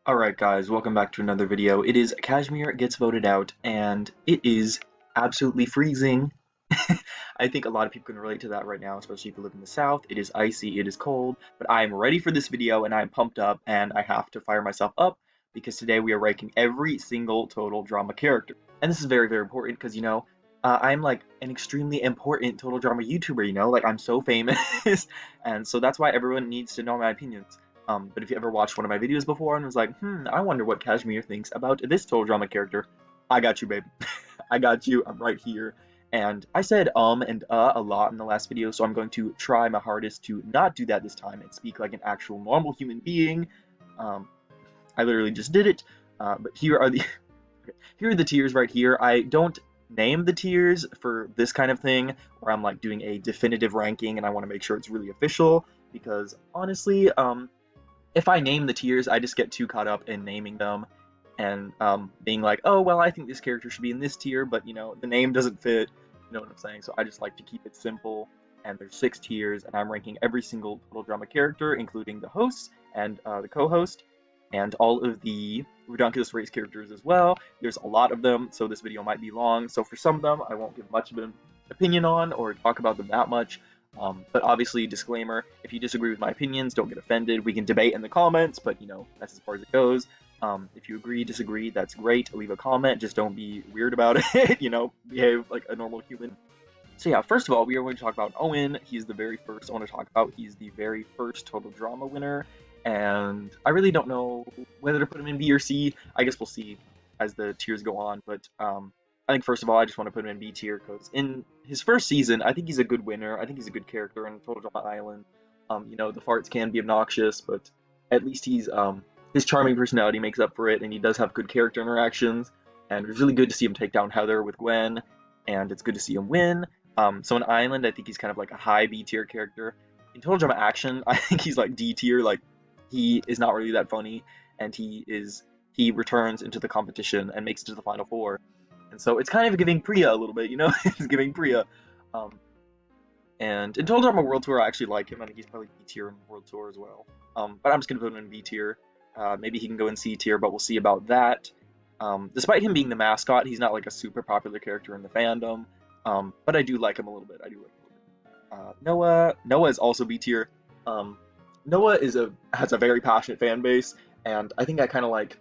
Alright guys, welcome back to another video. It is Kashmir Gets Voted Out, and it is absolutely freezing. I think a lot of people can relate to that right now, especially if you live in the South. It is icy, it is cold, but I am ready for this video and I'm pumped up and I have to fire myself up because today we are ranking every single total drama character. And this is very, very important because, I'm like an extremely important total drama YouTuber, like I'm so famous. And so that's why everyone needs to know my opinions. But if you ever watched one of my videos before and was like, I wonder what Kashmir thinks about this total drama character, I got you, baby. I got you. I'm right here. And I said and a lot in the last video, so I'm going to try my hardest to not do that this time and speak like an actual normal human being. Um, I literally just did it. But here are the here are the tiers right here. I don't name the tiers for this kind of thing where I'm like doing a definitive ranking and I want to make sure it's really official because honestly, if I name the tiers, I just get too caught up in naming them and being like, oh, well, I think this character should be in this tier, but the name doesn't fit. You know what I'm saying? So I just like to keep it simple. And there's 6 tiers, and I'm ranking every single total drama character, including the hosts and the co-host, and all of the Redonkulous race characters as well. There's a lot of them, so this video might be long. So for some of them, I won't give much of an opinion on or talk about them that much. But obviously, disclaimer, if you disagree with my opinions, don't get offended. We can debate in the comments, but that's as far as it goes. If you agree, disagree, that's great. Leave a comment, just don't be weird about it, behave like a normal human. So yeah, first of all, we are going to talk about Owen. He's the very first I want to talk about. He's the very first Total Drama winner, and I really don't know whether to put him in B or C. I guess we'll see as the tiers go on, but I think first of all, I just want to put him in B tier because in his first season, I think he's a good winner. I think he's a good character in Total Drama Island. The farts can be obnoxious, but at least his charming personality makes up for it, and he does have good character interactions. And it was really good to see him take down Heather with Gwen, and it's good to see him win. So in Island, I think he's kind of like a high B tier character. In Total Drama Action, I think he's like D tier. Like he is not really that funny, and he returns into the competition and makes it to the final four. And so it's kind of giving Priya a little bit, it's giving Priya. Um, and in Total Drama World Tour, I actually like him. I think he's probably B tier in World Tour as well. But I'm just gonna put him in B tier. Maybe he can go in C tier, but we'll see about that. Despite him being the mascot, he's not like a super popular character in the fandom. But I do like him a little bit. I do like him a little bit. Noah is also B tier. Noah has a very passionate fan base, and I think I kind of like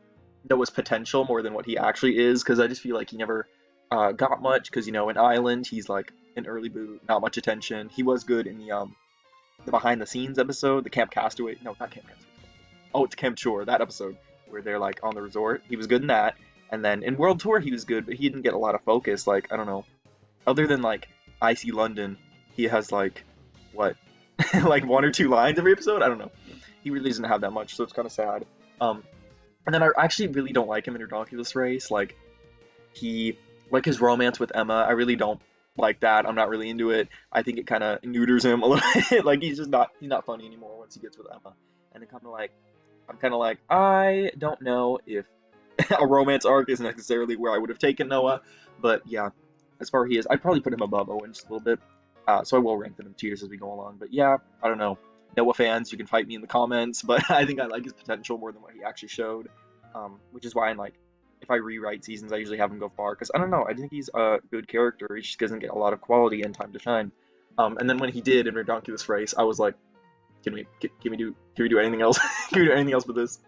Noah's potential more than what he actually is, because I just feel like he never got much. Because in Island, he's like an early boot, not much attention. He was good in the behind the scenes episode, the Camp Castaway. No, not Camp Castaway. Oh, it's Camp Chore, that episode where they're like on the resort. He was good in that. And then in World Tour, he was good, but he didn't get a lot of focus. Like I don't know, other than like I See London, he has like what like 1 or 2 lines every episode. I don't know. He really doesn't have that much, so it's kind of sad. Um, and then I actually really don't like him in Redonkulous Race. He, like his romance with Emma, I really don't like that. I'm not really into it. I think it kind of neuters him a little bit. Like he's not funny anymore once he gets with Emma. And I'm kind of like I don't know if a romance arc is necessarily where I would have taken Noah, but yeah, as far as he is, I'd probably put him above Owen just a little bit. So I will rank them in tiers as we go along. But yeah, I don't know. Noah fans, you can fight me in the comments, but I think I like his potential more than what he actually showed. Which is why I'm like, if I rewrite seasons, I usually have him go far because I don't know. I think he's a good character. He just doesn't get a lot of quality and time to shine. And then when he did in Redonkulous Race, I was like, can we do anything else? Can we do anything else with this?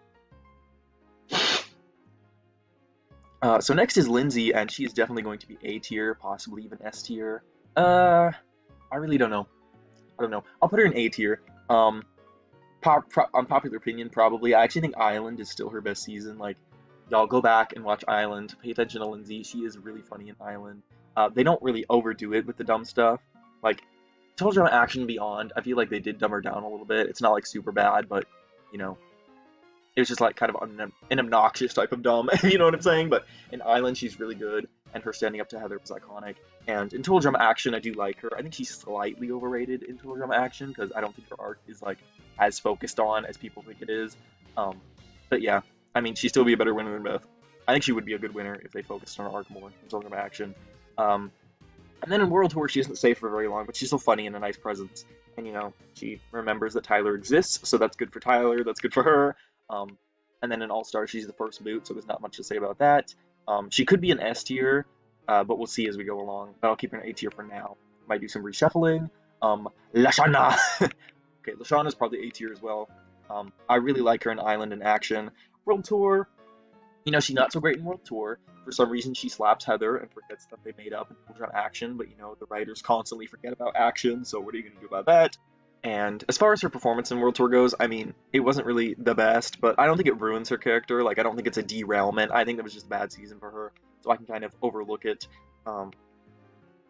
So next is Lindsay, and she is definitely going to be A tier, possibly even S tier. I really don't know. I don't know. I'll put her in A tier. Unpopular opinion, probably. I actually think Island is still her best season. Like, y'all go back and watch Island. Pay attention to Lindsay. She is really funny in Island. They don't really overdo it with the dumb stuff. Like, Total Drama Action Beyond, I feel like they did dumb her down a little bit. It's not like super bad, but you know, it was just like kind of an obnoxious type of dumb, you know what I'm saying? But in Island, she's really good, and her standing up to Heather was iconic. And in Total Drama Action, I do like her. I think she's slightly overrated in Total Drama Action because I don't think her arc is like as focused on as people think it is. But yeah, I mean, she'd still be a better winner than Beth. I think she would be a good winner if they focused on her arc more in Total Drama Action. And then in World Tour, she isn't safe for very long, but she's still funny and a nice presence. And she remembers that Tyler exists, so that's good for Tyler. That's good for her. and then in All-Stars she's the first boot, so there's not much to say about that. She could be an S tier, but we'll see as we go along. But I'll keep her in A tier for now. Might do some reshuffling. Lashana. Okay, Lashana's probably A tier as well. I really like her in Island and Action. World Tour, you know, she's not so great in World Tour. For some reason, she slaps Heather and forgets that they made up and put her on Action, but you know, the writers constantly forget about Action, so what are you going to do about that? And as far as her performance in World Tour goes, I mean, it wasn't really the best, but I don't think it ruins her character. Like, I don't think it's a derailment. I think it was just a bad season for her, so I can kind of overlook it. Um,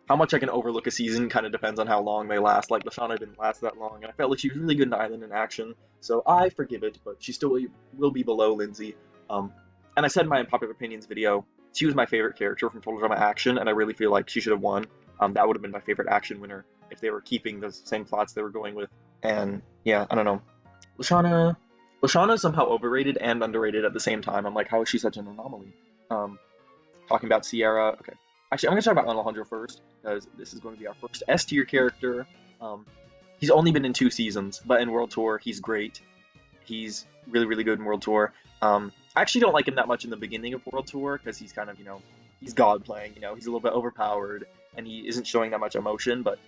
how much I can overlook a season kind of depends on how long they last. Like, Lashana didn't last that long, and I felt like she was really good in Island and Action, so I forgive it, but she still will be below Lindsay. Um, and I said in my unpopular opinions video, she was my favorite character from Total Drama Action, and I really feel like she should have won. That would have been my favorite Action winner if they were keeping the same plots they were going with. And yeah, I don't know. Lashana, Lashana is somehow overrated and underrated at the same time. I'm like, how is she such an anomaly? Um, Talking about Sierra. Okay, actually, I'm gonna talk about Alejandro first because this is going to be our first S tier character. Um, he's only been in 2 seasons, but in World Tour, he's great. He's really, really good in World Tour. I actually don't like him that much in the beginning of World Tour because he's kind of, you know, he's God playing. You know, he's a little bit overpowered and he isn't showing that much emotion. But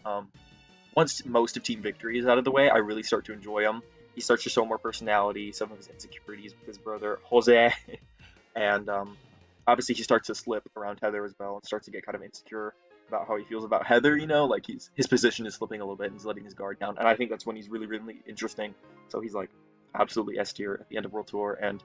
once most of Team Victory is out of the way, I really start to enjoy him. He starts to show more personality, some of his insecurities with his brother Jose, and obviously he starts to slip around Heather as well and starts to get kind of insecure about how he feels about Heather, you know, like his position is slipping a little bit and he's letting his guard down. And I think that's when he's really, really interesting. So he's like absolutely S tier at the end of World Tour, and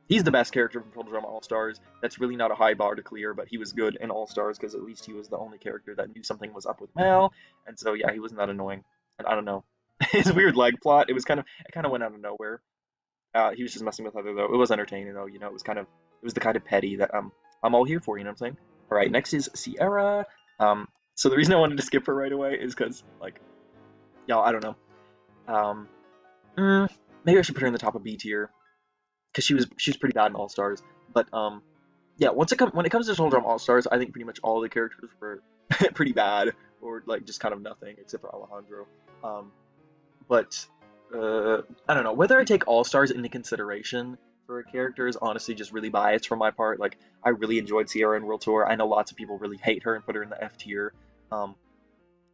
he's the best character from Total Drama All Stars. That's really not a high bar to clear, but he was good in All Stars because at least he was the only character that knew something was up with Mal, and so yeah, he wasn't that annoying. And I don't know, his weird leg plot, it kind of went out of nowhere. He was just messing with Heather though. It was entertaining though, you know. It was the kind of petty that I'm all here for. You know what I'm saying? All right, next is Sierra. So the reason I wanted to skip her right away is because like, y'all, I don't know. Um, Maybe I should put her in the top of B tier because she was pretty bad in All Stars. But yeah, when it comes to Total Drama All Stars, I think pretty much all the characters were pretty bad or like just kind of nothing except for Alejandro. But I don't know whether I take All Stars into consideration for a character is honestly just really biased from my part. Like I really enjoyed Sierra in World Tour. I know lots of people really hate her and put her in the F tier. Um,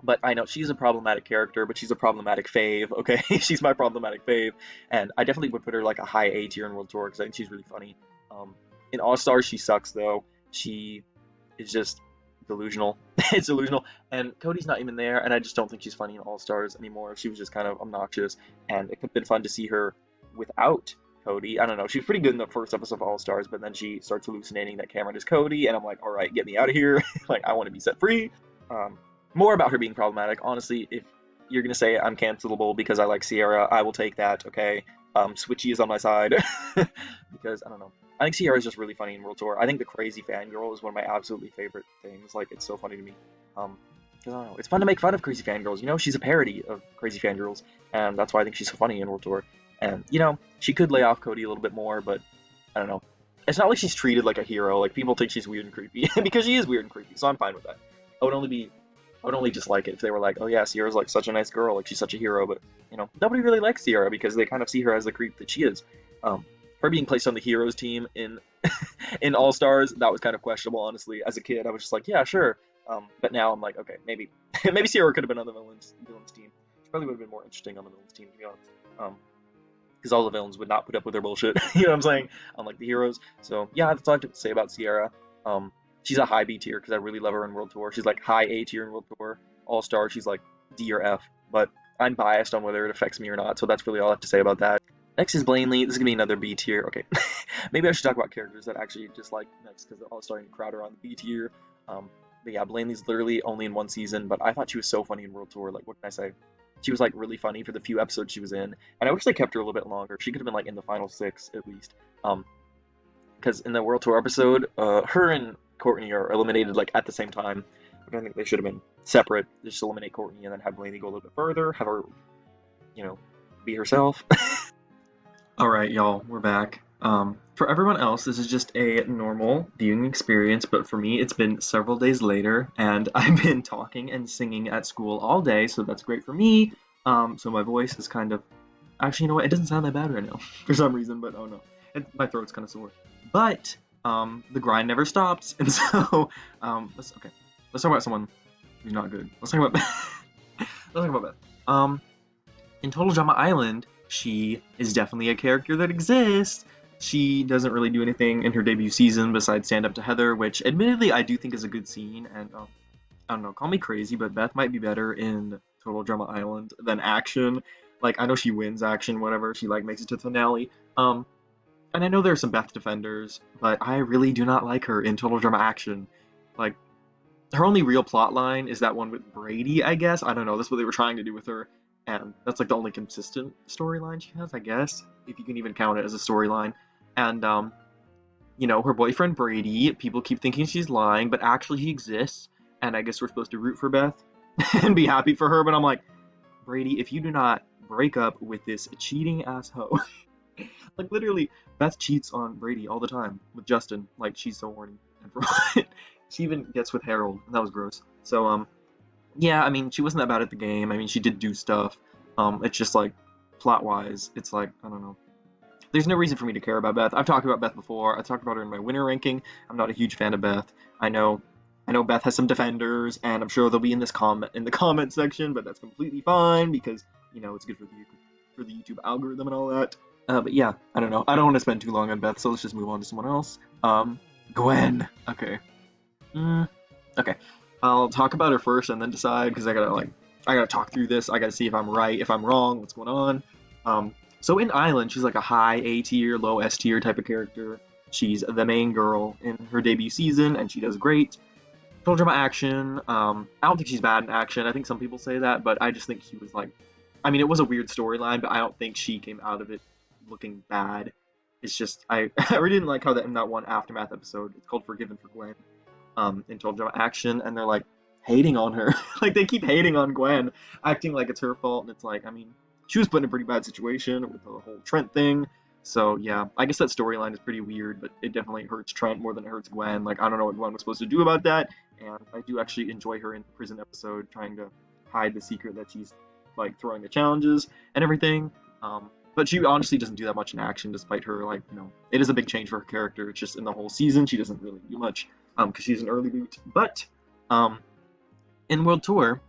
but I know she's a problematic character, but she's a problematic fave, okay? She's my problematic fave, and I definitely would put her like a high A tier in World Tour because I think she's really funny. In All Stars, she sucks though. She is just delusional. It's delusional, and Cody's not even there, and I just don't think she's funny in All Stars anymore. She was just kind of obnoxious, and it could have been fun to see her without Cody. I don't know. She was pretty good in the first episode of All Stars, but then she starts hallucinating that Cameron is Cody, and I'm like, all right, get me out of here. Like, I want to be set free. Um, More about her being problematic. Honestly, if you're gonna say I'm cancelable because I like Sierra, I will take that. Okay, Switchy is on my side because I don't know. I think Sierra is just really funny in World Tour. I think the crazy fangirl is one of my absolutely favorite things. Like it's so funny to me. Because I don't know, it's fun to make fun of crazy fangirls. You know, she's a parody of crazy fangirls, and that's why I think she's so funny in World Tour. And you know, she could lay off Cody a little bit more, but I don't know. It's not like she's treated like a hero. Like people think she's weird and creepy because she is weird and creepy. So I'm fine with that. I would only dislike it if they were like, oh yeah, Sierra's like such a nice girl, like she's such a hero, but you know, nobody really likes Sierra because they kind of see her as the creep that she is. Her being placed on the heroes team in in All Stars, that was kind of questionable, honestly. As a kid, I was just like, yeah, sure. But now I'm like, okay, maybe maybe Sierra could have been on the villains team. She probably would have been more interesting on the villains team, to be honest. Because all the villains would not put up with their bullshit. You know what I'm saying? Unlike the heroes. So yeah, that's all I have to say about Sierra. She's a high B tier because I really love her in World Tour. She's like high A tier in World Tour. All Star, she's like D or F. But I'm biased on whether it affects me or not, so that's really all I have to say about that. Next is Blanley. This is gonna be another B tier. Okay, maybe I should talk about characters that actually dislike next because they're all starting to crowd around the B tier. But yeah, Blanley's literally only in 1 season, but I thought she was so funny in World Tour. Like, what can I say? She was like really funny for the few episodes she was in, and I wish they kept her a little bit longer. She could have been like in the final 6 at least. Because in the World Tour episode, her and Courtney are eliminated like at the same time. But I think they should have been separate. Just eliminate Courtney and then have Blaney go a little bit further. Have her, you know, be herself. Alright, y'all, we're back. For everyone else, this is just a normal viewing experience, but for me, it's been several days later, and I've been talking and singing at school all day, so that's great for me. So my voice is kind of Actually, you know what? It doesn't sound that bad right now for some reason, but oh no, my throat's kind of sore. But the grind never stops, and so let's okay. Let's talk about someone who's not good. Let's talk about let's talk about Beth. In Total Drama Island, she is definitely a character that exists. She doesn't really do anything in her debut season besides stand up to Heather, which admittedly I do think is a good scene. And I don't know, call me crazy, but Beth might be better in Total Drama Island than Action. Like I know she wins Action, whatever. She like makes it to the finale. And I know there are some Beth defenders, but I really do not like her in Total Drama Action. Like her only real plot line is that one with Brady, I guess. I don't know. That's what they were trying to do with her. And that's like the only consistent storyline she has, I guess, if you can even count it as a storyline. And you know, her boyfriend Brady, people keep thinking she's lying, but actually he exists. And I guess we're supposed to root for Beth and be happy for her. But I'm like, Brady, if you do not break up with this cheating asshole, like literally, Beth cheats on Brady all the time with Justin. Like she's so horny, and for she even gets with Harold, and that was gross. So yeah, I mean, she wasn't that bad at the game. I mean, she did do stuff. It's just like plot wise, it's like I don't know. There's no reason for me to care about Beth. I've talked about Beth before. I talked about her in my winner ranking. I'm not a huge fan of Beth. I know Beth has some defenders, and I'm sure they'll be in the comment section, but that's completely fine because you know it's good for the YouTube algorithm and all that. But yeah, I don't know. I don't want to spend too long on Beth, so let's just move on to someone else. Gwen. Okay. Okay. I'll talk about her first and then decide because I gotta talk through this. I gotta see if I'm right, if I'm wrong, what's going on. So in Island, she's like a high A tier, low S tier type of character. She's the main girl in her debut season, and she does great. Total Drama Action. I don't think she's bad in Action. I think some people say that, but I just think she was like, I mean, it was a weird storyline, but I don't think she came out of it looking bad. It's just I really didn't like how in that one Aftermath episode, it's called Forgiven for Gwen, in Total Drama Action, and they're like hating on her. Like they keep hating on Gwen, acting like it's her fault, and it's like, I mean, she was put in a pretty bad situation with the whole Trent thing. So yeah, I guess that storyline is pretty weird, but it definitely hurts Trent more than it hurts Gwen. Like I don't know what Gwen was supposed to do about that, and I do actually enjoy her in the prison episode trying to hide the secret that she's like throwing the challenges and everything. But she honestly doesn't do that much in Action, despite her like it is a big change for her character. It's just in the whole season she doesn't really do much because she's an early boot. But in World Tour,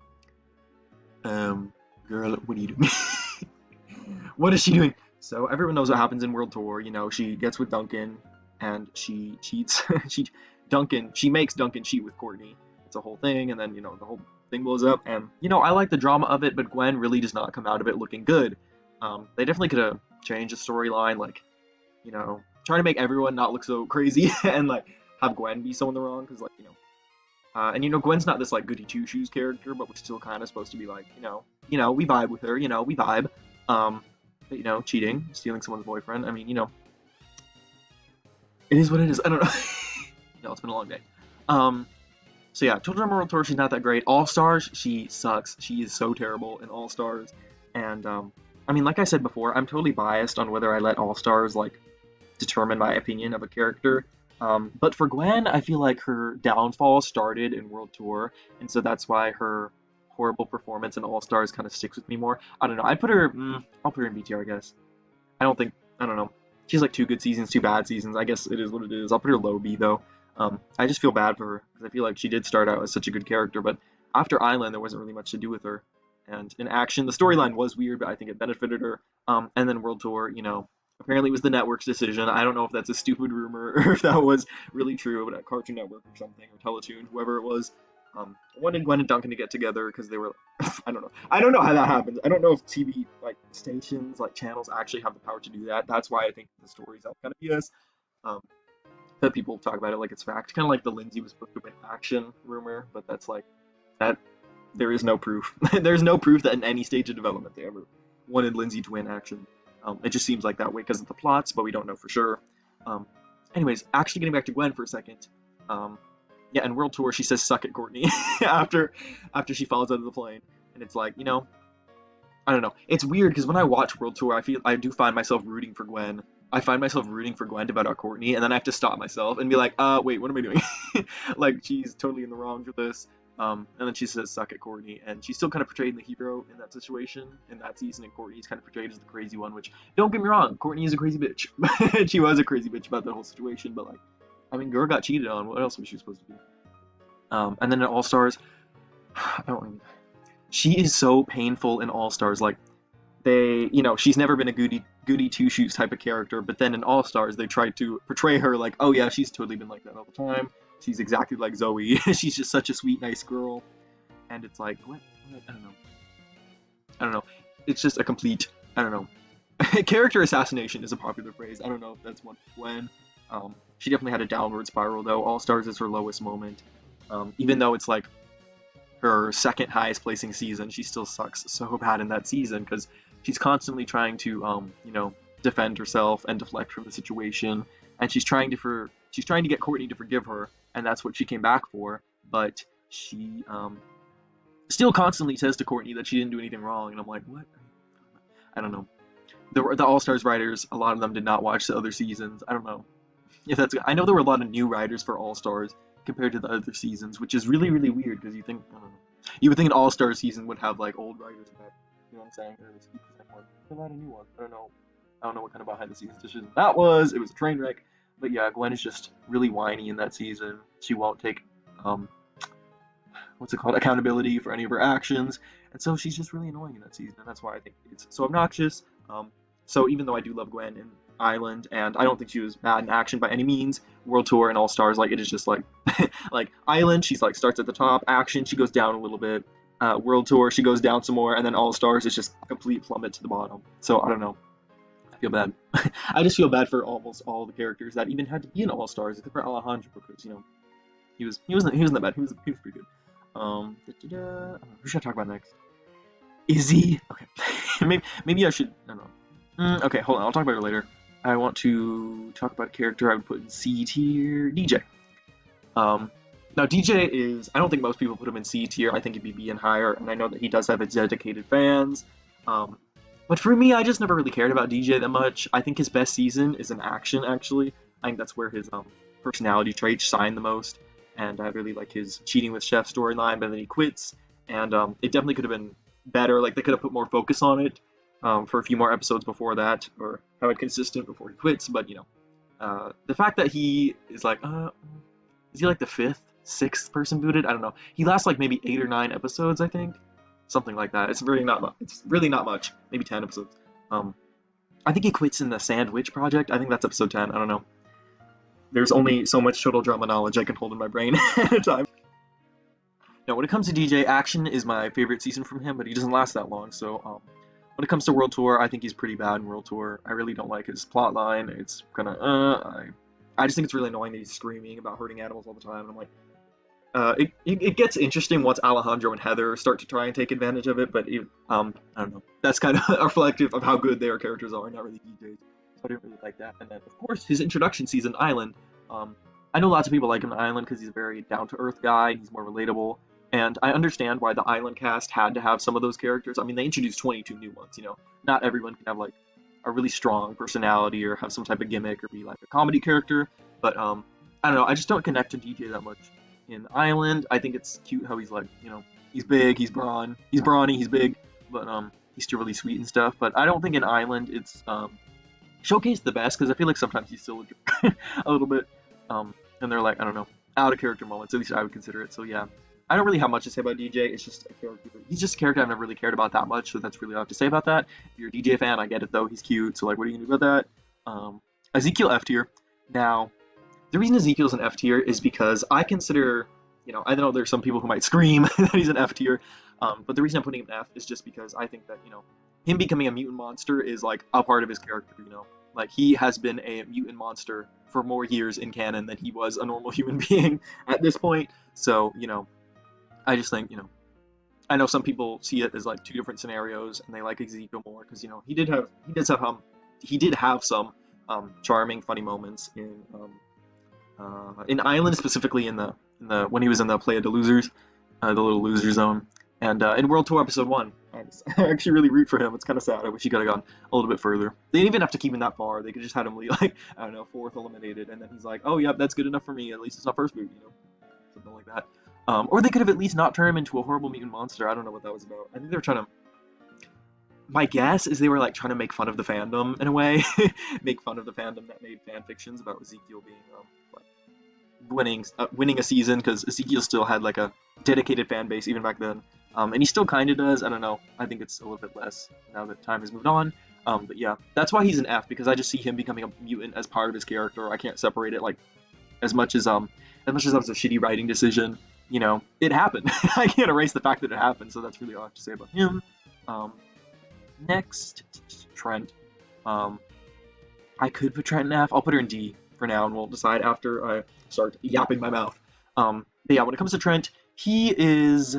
girl, what are you doing? What is she doing? So everyone knows what happens in World Tour. You know, she gets with Duncan and she cheats. She makes Duncan cheat with Courtney. It's a whole thing, and then the whole thing blows up. And I like the drama of it, but Gwen really does not come out of it looking good. They definitely could have changed the storyline, like trying to make everyone not look so crazy and like have Gwen be so in the wrong, because and Gwen's not this like goody two shoes character, but we're still kind of supposed to be like we vibe with her, we vibe. But cheating, stealing someone's boyfriend. I mean, it is what it is. I don't know. It's been a long day. So yeah, Total Drama World Tour, she's not that great. All Stars, she sucks. She is so terrible in All Stars. And I mean, like I said before, I'm totally biased on whether I let All Stars like determine my opinion of a character. But for Gwen, I feel like her downfall started in World Tour, and so that's why her horrible performance in All Stars kind of sticks with me more. I don't know. I'll put her in B tier, I guess. I don't know. She's like 2 good seasons, 2 bad seasons. I guess it is what it is. I'll put her low B though. I just feel bad for her because I feel like she did start out as such a good character, but after Island, there wasn't really much to do with her. And in Action, the storyline was weird, but I think it benefited her. And then World Tour, apparently it was the network's decision. I don't know if that's a stupid rumor or if that was really true, but at Cartoon Network or something, or Teletoon, whoever it was, wanted Gwen and Duncan to get together because they were, I don't know. I don't know how that happens. I don't know if TV, like, stations, like, channels actually have the power to do that. That's why I think the stories out kind of BS. That people talk about it like it's fact. Kind of like the Lindsay was supposed to win Action rumor, but that's like, that, there is no proof. There's no proof that in any stage of development they ever wanted Lindsay to win Action. It just seems like that way because of the plots, but we don't know for sure. Anyways, actually getting back to Gwen for a second. Yeah, in World Tour, she says "suck it, Courtney" after she falls out of the plane, and it's like, I don't know. It's weird because when I watch World Tour, I do find myself rooting for Gwen. I find myself rooting for Gwen to beat out Courtney, and then I have to stop myself and be like, wait, what am I doing? Like, she's totally in the wrong for this. And then she says, "Suck it, Courtney," and she's still kind of portrayed the hero in that situation in that season, and Courtney's kind of portrayed as the crazy one. Which, don't get me wrong, Courtney is a crazy bitch. She was a crazy bitch about the whole situation, but like, I mean, girl got cheated on. What else was she supposed to do? And then in All Stars, I don't even. She is so painful in All Stars. Like, she's never been a goody two shoes type of character, but then in All Stars they tried to portray her like, oh yeah, she's totally been like that all the time. She's exactly like Zoe. She's just such a sweet, nice girl, and it's like, what? I don't know. I don't know. It's just a complete, I don't know. Character assassination is a popular phrase. I don't know if that's one when. She definitely had a downward spiral though. All Stars is her lowest moment. Even though it's like her second highest placing season, she still sucks so bad in that season because she's constantly trying to defend herself and deflect from the situation, and she's trying to get Courtney to forgive her, and that's what she came back for. But she still constantly says to Courtney that she didn't do anything wrong, and I'm like, what? I don't know. The All Stars writers, a lot of them did not watch the other seasons. I don't know if that's. I know there were a lot of new writers for All Stars compared to the other seasons, which is really, really weird because you think, I don't know, you would think an All-Star season would have like old writers in that, you know what I'm saying? Or at least a lot of new ones. I don't know what kind of behind the scenes decision that was. It was a train wreck. But yeah, Gwen is just really whiny in that season. She won't take accountability for any of her actions, and so she's just really annoying in that season, and that's why I think it's so obnoxious. So even though I do love Gwen in Island, and I don't think she was bad in action by any means, World Tour and All Stars, like, it is just like like Island, she's like starts at the top, action she goes down a little bit, World Tour she goes down some more, and then All Stars is just a complete plummet to the bottom. So I don't know, I feel bad. I just feel bad for almost all the characters that even had to be in All Stars, except for Alejandro, because he wasn't that bad. He was pretty good. Who should I talk about next? Izzy. Okay, maybe I should. I don't know. Okay, hold on. I'll talk about her later. I want to talk about a character I would put in C tier. DJ. Now DJ is. I don't think most people put him in C tier. I think he'd be B and higher, and I know that he does have his dedicated fans. But for me, I just never really cared about DJ that much. I think his best season is in Action. Actually, I think that's where his personality traits shine the most. And I really like his cheating with Chef storyline, but then he quits, and it definitely could have been better. Like, they could have put more focus on it for a few more episodes before that, or have it consistent before he quits. But the fact that he is like, is he like the fifth, sixth person booted? I don't know. He lasts like maybe 8 or 9 episodes, I think, something like that. It's really not. It's really not much. Maybe 10 episodes. I think he quits in the Sandwich Project. I think that's episode 10. I don't know. There's only so much total drama knowledge I can hold in my brain at a time. Now, when it comes to DJ, Action is my favorite season from him, but he doesn't last that long. So, when it comes to World Tour, I think he's pretty bad in World Tour. I really don't like his plot line. It's kind of, I just think it's really annoying that he's screaming about hurting animals all the time. And I'm like, it gets interesting once Alejandro and Heather start to try and take advantage of it, but I don't know. That's kind of reflective of how good their characters are, not really DJ's. I didn't really like that. And then, of course, his introduction season, Island. I know lots of people like him in Island because he's a very down-to-earth guy. He's more relatable. And I understand why the Island cast had to have some of those characters. I mean, they introduced 22 new ones, Not everyone can have, like, a really strong personality or have some type of gimmick or be, like, a comedy character. But, I don't know. I just don't connect to DJ that much in Island. I think it's cute how he's, like, he's big, he's brawny, he's big. But, he's still really sweet and stuff. But I don't think in Island it's, showcased the best, because I feel like sometimes he's still a jerk a little bit, and they're like, I don't know, out of character moments, at least I would consider it. So yeah, I don't really have much to say about DJ. It's just a character. He's just a character I've never really cared about that much, so that's really all I have to say about that. If you're a DJ fan, I get it though, he's cute, so like, what are you gonna do about that? Ezekiel F tier. Now, the reason Ezekiel's an F tier is because I consider, I know there's some people who might scream that he's an F tier, but the reason I'm putting him in F is just because I think that, him becoming a mutant monster is like a part of his character, Like, he has been a mutant monster for more years in canon than he was a normal human being at this point. So, I just think, I know some people see it as like two different scenarios, and they like Ezekiel more because, he did have some charming, funny moments in Island, specifically in the when he was in the Playa de Losers, the little loser zone. And in World Tour Episode 1, I actually really root for him. It's kind of sad. I wish he could have gone a little bit further. They didn't even have to keep him that far. They could just had him, like, I don't know, 4th eliminated, and then he's like, oh, yeah, that's good enough for me. At least it's not first boot, Something like that. Or they could have at least not turned him into a horrible mutant monster. I don't know what that was about. I think they were trying to. My guess is they were like trying to make fun of the fandom in a way, make fun of the fandom that made fan fictions about Ezekiel being like, winning a season, because Ezekiel still had like a dedicated fan base even back then, and he still kind of does. I don't know. I think it's a little bit less now that time has moved on. But yeah, that's why he's an F, because I just see him becoming a mutant as part of his character. I can't separate it like as much as that was a shitty writing decision. It happened. I can't erase the fact that it happened. So that's really all I have to say about him. Um, Next, Trent. I could put Trent in F. I'll put her in D for now, and we'll decide after I start yapping my mouth. But yeah, when it comes to Trent, he's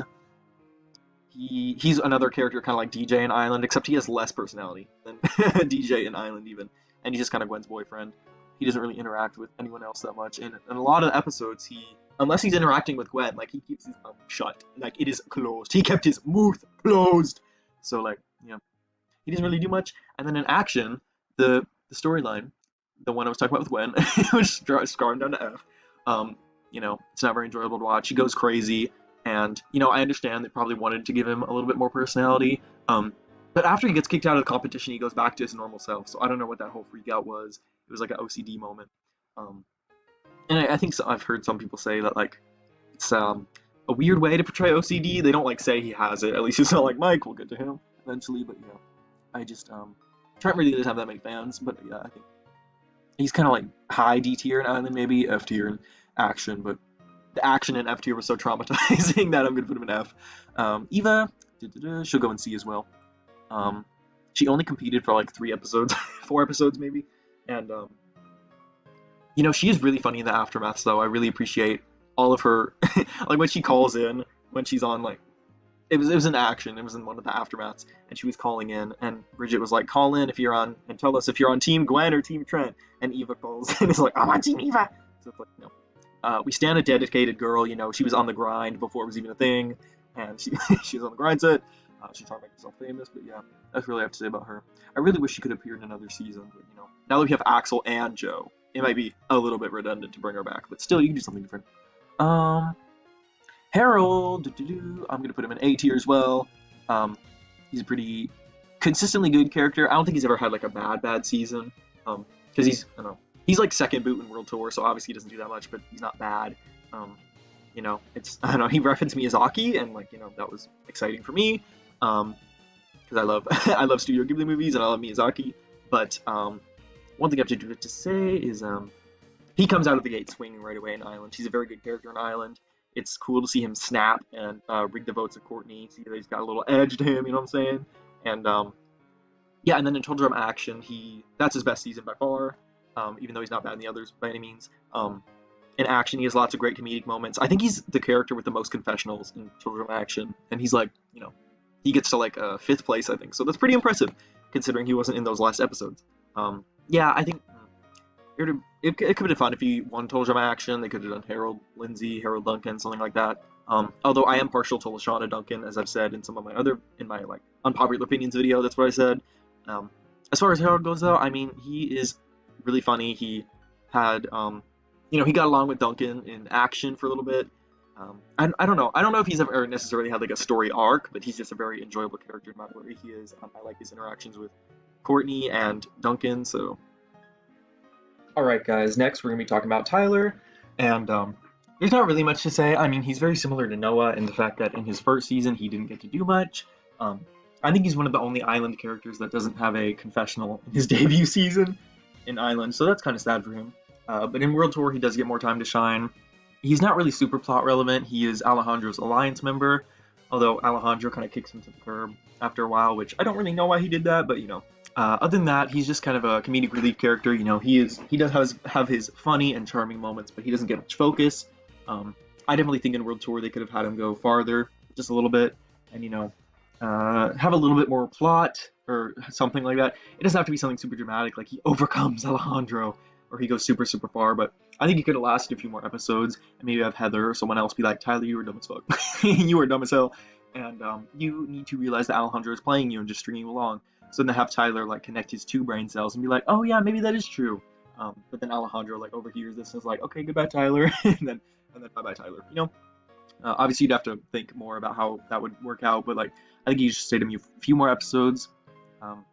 another character kind of like DJ in Island, except he has less personality than DJ in Island even, and he's just kind of Gwen's boyfriend. He doesn't really interact with anyone else that much, and in a lot of episodes, unless he's interacting with Gwen, like he keeps his mouth shut, like it is closed. He kept his mouth closed. So like, he doesn't really do much. And then in action, the storyline, the one I was talking about with Gwen, which scarred down to F. It's not very enjoyable to watch. He goes crazy, and I understand they probably wanted to give him a little bit more personality. But after he gets kicked out of the competition, he goes back to his normal self. So I don't know what that whole freak out was. It was like an OCD moment. And I think I've heard some people say that like it's a weird way to portray OCD. They don't like say he has it. At least it's not like Mike. We'll get to him eventually, but I just Trent really doesn't have that many fans, but yeah, I think he's kind of like high D tier in Island, maybe F tier in action, but the action in F tier was so traumatizing that I'm gonna put him in F. Eva, she'll go in C as well. She only competed for like 3 episodes, 4 episodes maybe, and she is really funny in the aftermaths though. I really appreciate all of her, like when she calls in, when she's on like. It was in action. It was in one of the aftermaths, and she was calling in, and Bridget was like, "Call in if you're on, and tell us if you're on Team Gwen or Team Trent." And Eva calls and is like, "I'm on Team Eva." So it's like, we stand a dedicated girl. She was on the grind before it was even a thing, and she she was on the grind set. She's trying to make herself famous, but yeah, that's really I have to say about her. I really wish she could appear in another season, but now that we have Axel and Joe, it might be a little bit redundant to bring her back, but still, you can do something different. Harold, I'm going to put him in A tier as well. He's a pretty consistently good character. I don't think he's ever had like a bad season. Because I don't know, he's like second boot in World Tour, so obviously he doesn't do that much, but he's not bad. It's, I don't know, he referenced Miyazaki, and like, that was exciting for me. Because I love, I love Studio Ghibli movies, and I love Miyazaki. But, one thing I have to say is, he comes out of the gate swinging right away in Island. He's a very good character in Island. It's cool to see him snap and rig the votes of Courtney. See that he's got a little edge to him, you know what I'm saying? And yeah, and then in Total Drama Action, that's his best season by far, even though he's not bad in the others by any means. In action, he has lots of great comedic moments. I think he's the character with the most confessionals in Total Drama Action, and he's like, he gets to like 5th place, I think. So that's pretty impressive, considering he wasn't in those last episodes. Yeah, I think it could have been fun if he won Total Drama Action. They could have done Harold Lindsay, Harold Duncan, something like that. Although I am partial to Lashana Duncan, as I've said in some of my like unpopular opinions video. That's what I said. As far as Harold goes, though, I mean, he is really funny. He had, he got along with Duncan in action for a little bit. I don't know. I don't know if he's ever necessarily had like a story arc, but he's just a very enjoyable character no matter where he is. I like his interactions with Courtney and Duncan, so. Alright guys, next we're going to be talking about Tyler, and there's not really much to say. I mean, he's very similar to Noah in the fact that in his first season he didn't get to do much. I think he's one of the only Island characters that doesn't have a confessional in his debut season in Island, so that's kind of sad for him. But in World Tour he does get more time to shine. He's not really super plot relevant. He is Alejandro's alliance member, although Alejandro kind of kicks him to the curb after a while, which I don't really know why he did that, but other than that, he's just kind of a comedic relief character. He does have his funny and charming moments, but he doesn't get much focus. I definitely think in World Tour they could have had him go farther, just a little bit, and have a little bit more plot or something like that. It doesn't have to be something super dramatic, like he overcomes Alejandro or he goes super far. But I think he could have lasted a few more episodes, and maybe have Heather or someone else be like, Tyler, you were dumb as fuck. You were dumb as hell, and you need to realize that Alejandro is playing you and just stringing you along. So then have Tyler like connect his 2 brain cells and be like, oh yeah, maybe that is true. But then Alejandro like overhears this and is like, okay, goodbye Tyler, and then bye bye Tyler. Obviously, you'd have to think more about how that would work out, but like I think you should stay to me a few more episodes.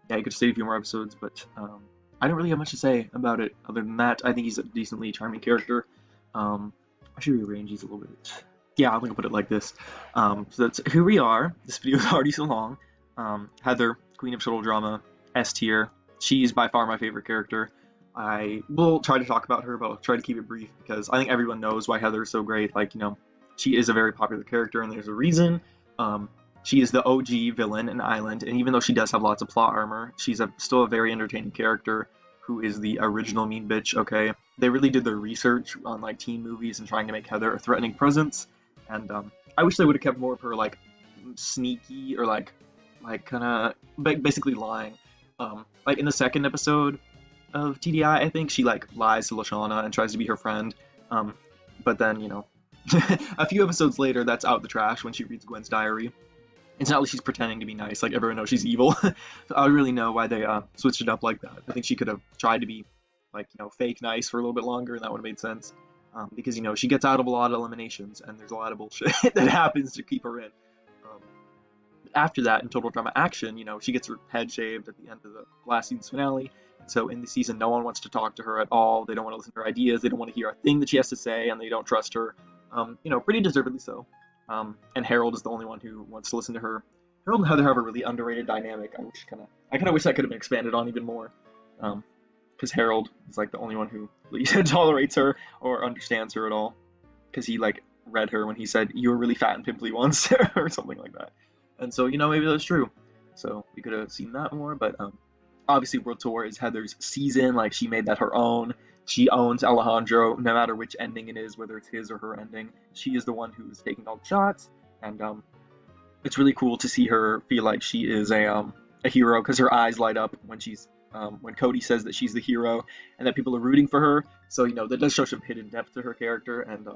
Yeah, you could stay a few more episodes, but I don't really have much to say about it other than that. I think he's a decently charming character. I should rearrange these a little bit. Yeah, I'm gonna put it like this. So that's who we are. This video is already so long. Heather, Queen of Total Drama, S tier. She's by far my favorite character. I will try to talk about her, but I'll try to keep it brief because I think everyone knows why Heather is so great. Like, she is a very popular character, and there's a reason. She is the OG villain in Island, and even though she does have lots of plot armor, she's still a very entertaining character who is the original mean bitch, okay? They really did their research on, like, teen movies and trying to make Heather a threatening presence, and I wish they would have kept more of her, like, sneaky or, like kind of basically lying. Like, in the second episode of TDI, I think, she, like, lies to Lashana and tries to be her friend, but then, a few episodes later, that's out the trash when she reads Gwen's diary. It's not like she's pretending to be nice, like everyone knows she's evil. So I don't really know why they switched it up like that. I think she could have tried to be, like, fake nice for a little bit longer, and that would have made sense. Because, she gets out of a lot of eliminations, and there's a lot of bullshit that happens to keep her in. After that, in Total Drama Action, she gets her head shaved at the end of the last season's finale. So in the season, no one wants to talk to her at all. They don't want to listen to her ideas. They don't want to hear a thing that she has to say, and they don't trust her. Pretty deservedly so. And Harold is the only one who wants to listen to her. Harold and Heather have a really underrated dynamic. I kind of wish that could have been expanded on even more. Because Harold is like the only one who tolerates her or understands her at all. Because he like read her when he said you were really fat and pimply once or something like that. And so maybe that's true. So we could have seen that more. But obviously World Tour is Heather's season. Like she made that her own. She owns Alejandro, no matter which ending it is, whether it's his or her ending. She is the one who's taking all the shots, and it's really cool to see her feel like she is a hero because her eyes light up when Cody says that she's the hero and that people are rooting for her. So that does show some hidden depth to her character, and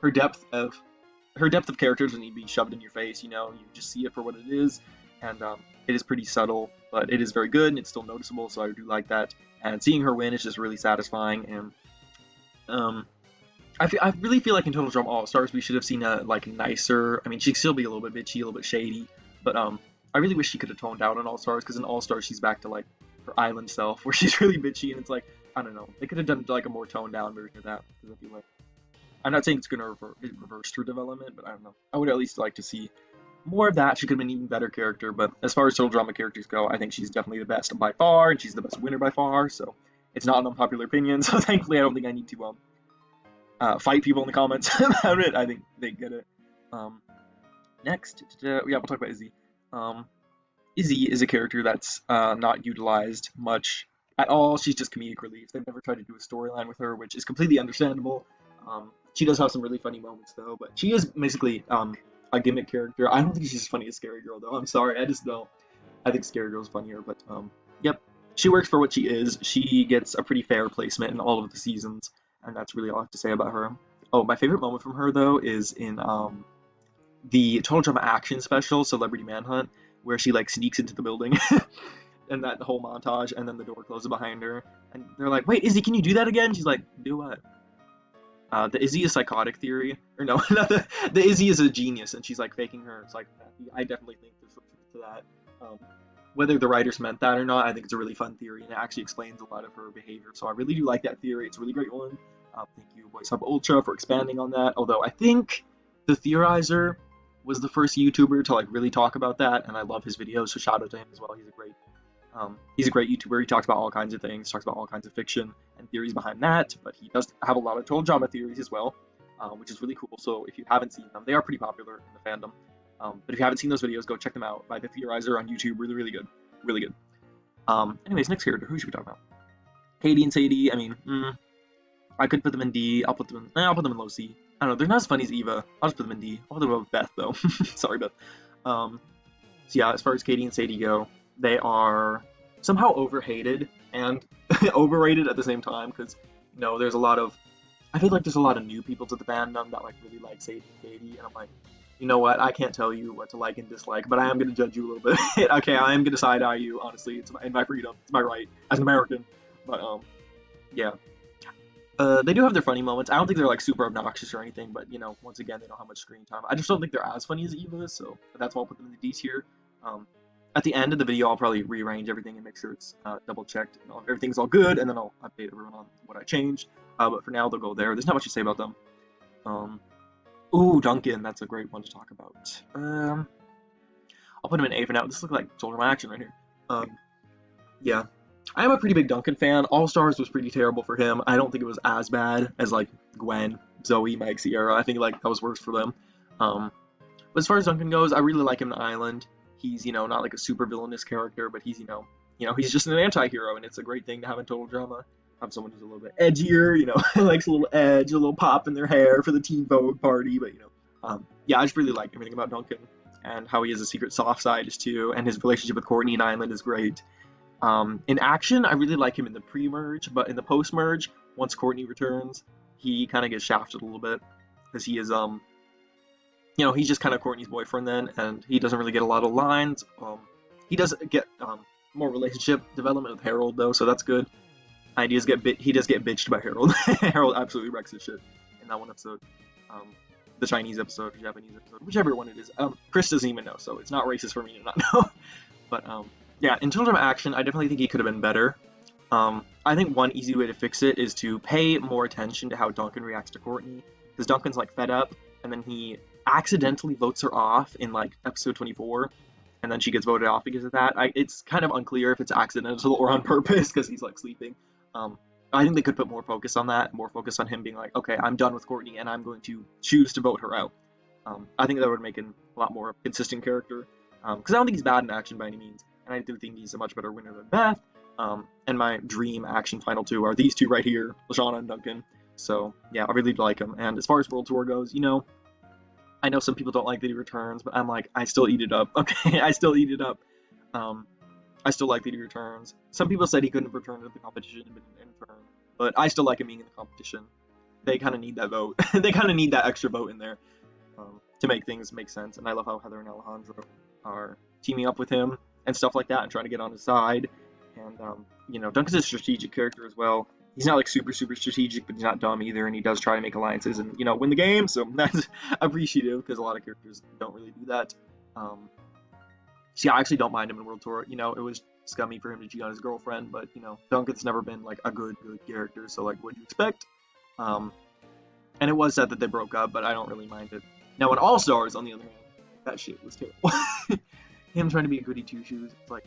her depth of character doesn't need to be shoved in your face. You just see it for what it is, and it is pretty subtle, but it is very good and it's still noticeable. So I do like that. And seeing her win is just really satisfying, and I really feel like in Total Drama All Stars we should have seen a nicer. I mean, she'd still be a little bit bitchy, a little bit shady, but I really wish she could have toned down in All Stars because in All Stars she's back to like her island self where she's really bitchy, and it's like I don't know, they could have done like a more toned down version of that. Because I feel like I'm not saying it's gonna reverse her development, but I don't know. I would at least like to see more of that. She could have been an even better character, but as far as Total Drama characters go, I think she's definitely the best by far, and she's the best winner by far, so it's not an unpopular opinion, so thankfully I don't think I need to fight people in the comments about it. I think they get it. Next, yeah, we'll talk about Izzy. Izzy is a character that's not utilized much at all. She's just comedic relief. They've never tried to do a storyline with her, which is completely understandable. She does have some really funny moments, though, but she is basically a gimmick character. I don't think she's as funny as Scary Girl, though. I'm sorry, I just don't. I think Scary Girl's funnier, but yep. She works for what she is. She gets a pretty fair placement in all of the seasons, and that's really all I have to say about her. Oh, my favorite moment from her, though, is in the Total Drama Action special, Celebrity Manhunt, where she, like, sneaks into the building, and that whole montage, and then the door closes behind her, and they're like, wait, Izzy, can you do that again? She's like, do what? The Izzy is psychotic theory, or no, not the Izzy is a genius, and she's like faking her psychopathy. I definitely think there's some truth to that. Whether the writers meant that or not, I think it's a really fun theory, and it actually explains a lot of her behavior. So I really do like that theory. It's a really great one. Thank you, Voice Hub Ultra, for expanding on that. Although I think the Theorizer was the first YouTuber to like really talk about that, and I love his videos. So shout out to him as well. He's a great YouTuber. He talks about all kinds of things, talks about all kinds of fiction and theories behind that, but he does have a lot of Total Drama theories as well, which is really cool. So if you haven't seen them, they are pretty popular in the fandom. But if you haven't seen those videos, go check them out by the Theorizer on YouTube. Really, really good. Really good. Anyways, next character. Who should we talk about? Katie and Sadie. I mean, I could put them in D. I'll put them in low C. I don't know. They're not as funny as Eva. I'll just put them in D. I'll put them above Beth, though. Sorry, Beth. So yeah, as far as Katie and Sadie go, they are somehow overhated and overrated at the same time, because there's a lot of, I feel like there's a lot of new people to the fandom that like really like Sadie and Katie, and I'm like, you know what, I can't tell you what to like and dislike, but I am going to judge you a little bit. Okay, I am going to side eye you, honestly. It's my freedom, it's my right as an American, but yeah. They do have their funny moments. I don't think they're like super obnoxious or anything, but you know, once again, they don't have much screen time. I just don't think they're as funny as Eva, so that's why I'll put them in the D tier. Um, at the end of the video, I'll probably rearrange everything and make sure it's double checked. And everything's all good, and then I'll update everyone on what I changed. But for now, they'll go there. There's not much to say about them. Ooh, Duncan, that's a great one to talk about. I'll put him in A for now. This looks like Soldier My Action right here. Yeah. I am a pretty big Duncan fan. All Stars was pretty terrible for him. I don't think it was as bad as like Gwen, Zoe, Mike, Sierra. I think like that was worse for them. But as far as Duncan goes, I really like him in Island. He's, you know, not like a super villainous character, but he's, he's just an anti-hero, and it's a great thing to have in Total Drama. Have someone who's a little bit edgier, likes a little edge, a little pop in their hair for the Teen Vogue party, but yeah, I just really like everything about Duncan, and how he has a secret soft side is too, and his relationship with Courtney in Island is great. In Action, I really like him in the pre-merge, but in the post-merge, once Courtney returns, he kind of gets shafted a little bit, because he is, he's just kind of Courtney's boyfriend then, and he doesn't really get a lot of lines. He does get more relationship development with Harold though, so that's good. And he does get bitched by Harold. Harold absolutely wrecks his shit in that one episode. The Chinese episode, the Japanese episode, whichever one it is. Chris doesn't even know, so it's not racist for me to not know. But yeah, in terms of Action, I definitely think he could have been better. I think one easy way to fix it is to pay more attention to how Duncan reacts to Courtney, because Duncan's like fed up, and then he accidentally votes her off in like episode 24, and then she gets voted off because of that. It's kind of unclear if it's accidental or on purpose because he's like sleeping. I think they could put more focus on that, more focus on him being like, okay, I'm done with Courtney and I'm going to choose to vote her out. I think that would make him a lot more consistent character, because I don't think he's bad in Action by any means, and I do think he's a much better winner than Beth. And my dream Action final two are these two right here, Lashana and Duncan. So yeah, I really like him. And as far as World Tour goes, I know some people don't like that he returns, but I'm like, I still eat it up. Okay, I still eat it up. I still like that he returns. Some people said he couldn't have returned to the competition and been an intern, but I still like him being in the competition. They kind of need that vote. They kind of need that extra vote in there to make things make sense. And I love how Heather and Alejandro are teaming up with him and stuff like that and trying to get on his side. And, Duncan's a strategic character as well. He's not like super strategic, but he's not dumb either, and he does try to make alliances and win the game. So that's appreciative because a lot of characters don't really do that. So yeah, I actually don't mind him in World Tour. It was scummy for him to cheat on his girlfriend, but Duncan's never been like a good character. So like, what do you expect? And it was sad that they broke up, but I don't really mind it. Now in All Stars, on the other hand, that shit was terrible. Him trying to be a goody two shoes, it's like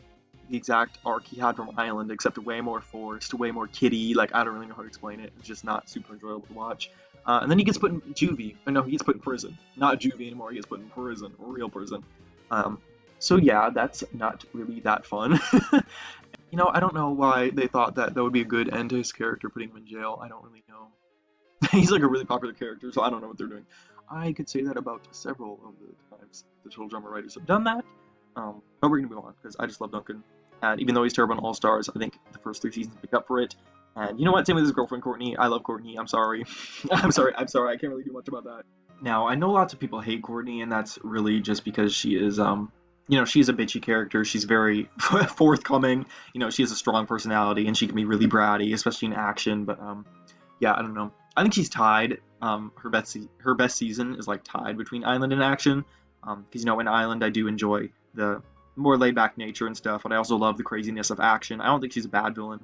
the exact arc he had from Island, except way more forced, way more kiddie. Like, I don't really know how to explain it. It's just not super enjoyable to watch. And then he gets put in juvie. Or no, he gets put in prison. Not juvie anymore. He gets put in prison, real prison. So yeah, that's not really that fun. I don't know why they thought that would be a good end to his character, putting him in jail. I don't really know. He's like a really popular character, so I don't know what they're doing. I could say that about several of the times the Total Drama writers have done that. But we're gonna move on because I just love Duncan, and even though he's terrible in All Stars, I think the first 3 seasons pick up for it. And you know what? Same with his girlfriend Courtney. I love Courtney. I'm sorry. I'm sorry. I can't really do much about that. Now I know lots of people hate Courtney, and that's really just because she is she's a bitchy character. She's very forthcoming. She has a strong personality, and she can be really bratty, especially in Action. But yeah, I don't know. I think she's tied. Her best season is like tied between Island and Action. Because in Island I do enjoy the more laid-back nature and stuff, but I also love the craziness of Action. I don't think she's a bad villain.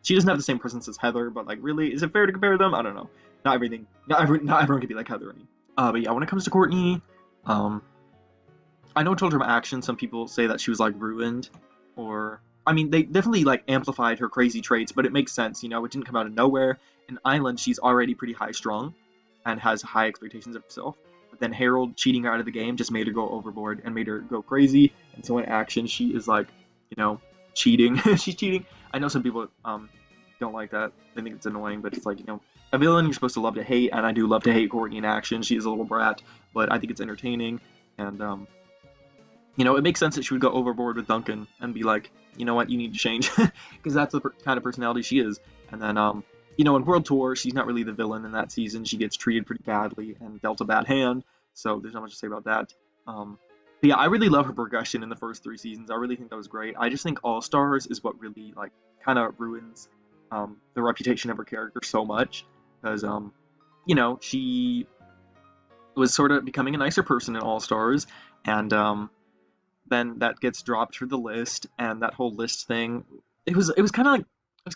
She doesn't have the same presence as Heather, but like, really, is it fair to compare them? I don't know. Not everyone can be like Heather. But yeah, when it comes to Courtney, I know told her Action, some people say that she was like ruined, or they definitely like amplified her crazy traits, but it makes sense. It didn't come out of nowhere. In Island, she's already pretty high-strung and has high expectations of herself. But then Harold cheating her out of the game just made her go overboard and made her go crazy. And so in Action, she is like, cheating. She's cheating. I know some people don't like that. They think it's annoying, but it's like, a villain you're supposed to love to hate, and I do love to hate Courtney in Action. She's a little brat, but I think it's entertaining. And, it makes sense that she would go overboard with Duncan and be like, you know what, you need to change. Because that's the kind of personality she is. And then, in World Tour, she's not really the villain in that season. She gets treated pretty badly and dealt a bad hand, so there's not much to say about that. But yeah, I really love her progression in the first 3 seasons. I really think that was great. I just think All Stars is what really, like, kind of ruins the reputation of her character so much. because you know, she was sort of becoming a nicer person in All Stars, and then that gets dropped for the list, and that whole list thing, it was kind of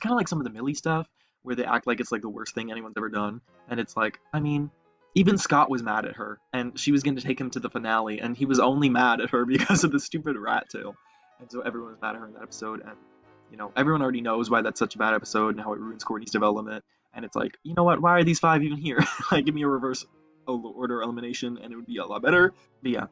like some of the Millie stuff where they act like it's like the worst thing anyone's ever done, and it's like, I mean, even Scott was mad at her, and she was going to take him to the finale, and he was only mad at her because of the stupid rat tail, and so everyone was mad at her in that episode, and you know, everyone already knows why that's such a bad episode and how it ruins Courtney's development, and it's like, you know what, why are these 5 even here? Like, give me a reverse order elimination, and it would be a lot better. But yeah,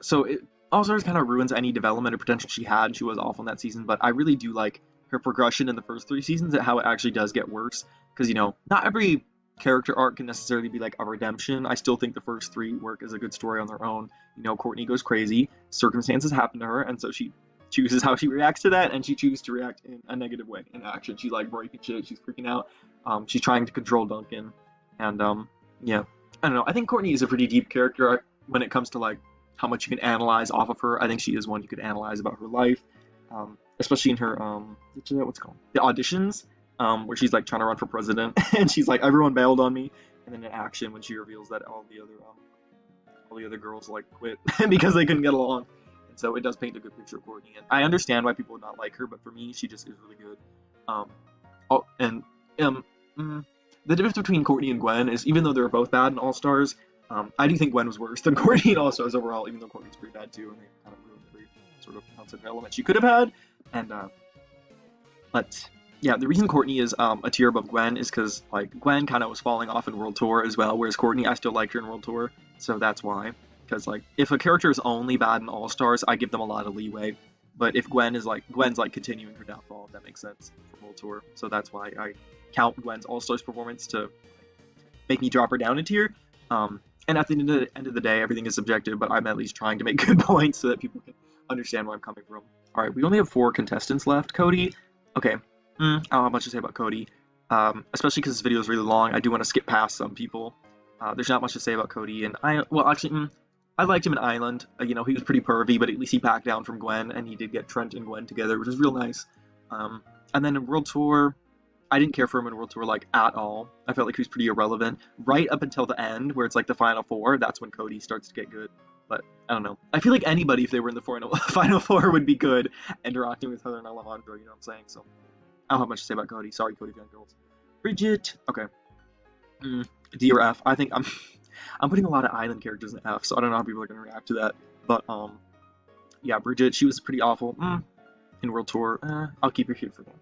so it also kind of ruins any development or potential she had. She was awful in that season, but I really do like her progression in the first 3 seasons and how it actually does get worse. Because, you know, not every character arc can necessarily be like a redemption. I still think the first 3 work as a good story on their own. You know, Courtney goes crazy, circumstances happen to her, and so she chooses how she reacts to that, and she chooses to react in a negative way in action. She's like breaking shit, she's freaking out, she's trying to control Duncan, and yeah, I don't know. I think Courtney is a pretty deep character when it comes to like how much you can analyze off of her. I think she is one you could analyze about her life, especially in her what's it called, the auditions, where she's like trying to run for president, and she's like, everyone bailed on me, and then in action when she reveals that all the other girls like quit because they couldn't get along. And so it does paint a good picture of Courtney, and I understand why people would not like her, but for me, she just is really good. The difference between Courtney and Gwen is, even though they're both bad in All Stars, I do think Gwen was worse than Courtney in All Stars overall, even though Courtney's pretty bad too, and they kind of ruined every sort of concept or element she could have had. And but yeah, the reason Courtney is a tier above Gwen is because like Gwen kind of was falling off in World Tour as well, whereas Courtney, I still liked her in World Tour, so that's why. Because like if a character is only bad in All Stars, I give them a lot of leeway. But if Gwen's like continuing her downfall, if that makes sense, for World Tour, so that's why I count Gwen's All Stars performance to make me drop her down a tier. And at the end of the day, everything is subjective, but I'm at least trying to make good points so that people can understand where I'm coming from. All right, we only have 4 contestants left. Cody, okay, I don't have much to say about Cody, especially because this video is really long. I do want to skip past some people. There's not much to say about Cody, and I liked him in Island. You know, he was pretty pervy, but at least he backed down from Gwen, and he did get Trent and Gwen together, which is real nice. And then in World Tour, I didn't care for him in World Tour, like, at all. I felt like he was pretty irrelevant. Right up until the end, where it's like the Final 4, that's when Cody starts to get good. But, I don't know. I feel like anybody, if they were in the Final 4, would be good interacting with Heather and Alejandro, you know what I'm saying? So, I don't have much to say about Cody. Sorry, Cody Van Girls. Bridget, okay. D or F. I think I'm putting a lot of Island characters in F, so I don't know how people are going to react to that. But, yeah, Bridget, she was pretty awful. In World Tour, I'll keep her here for that.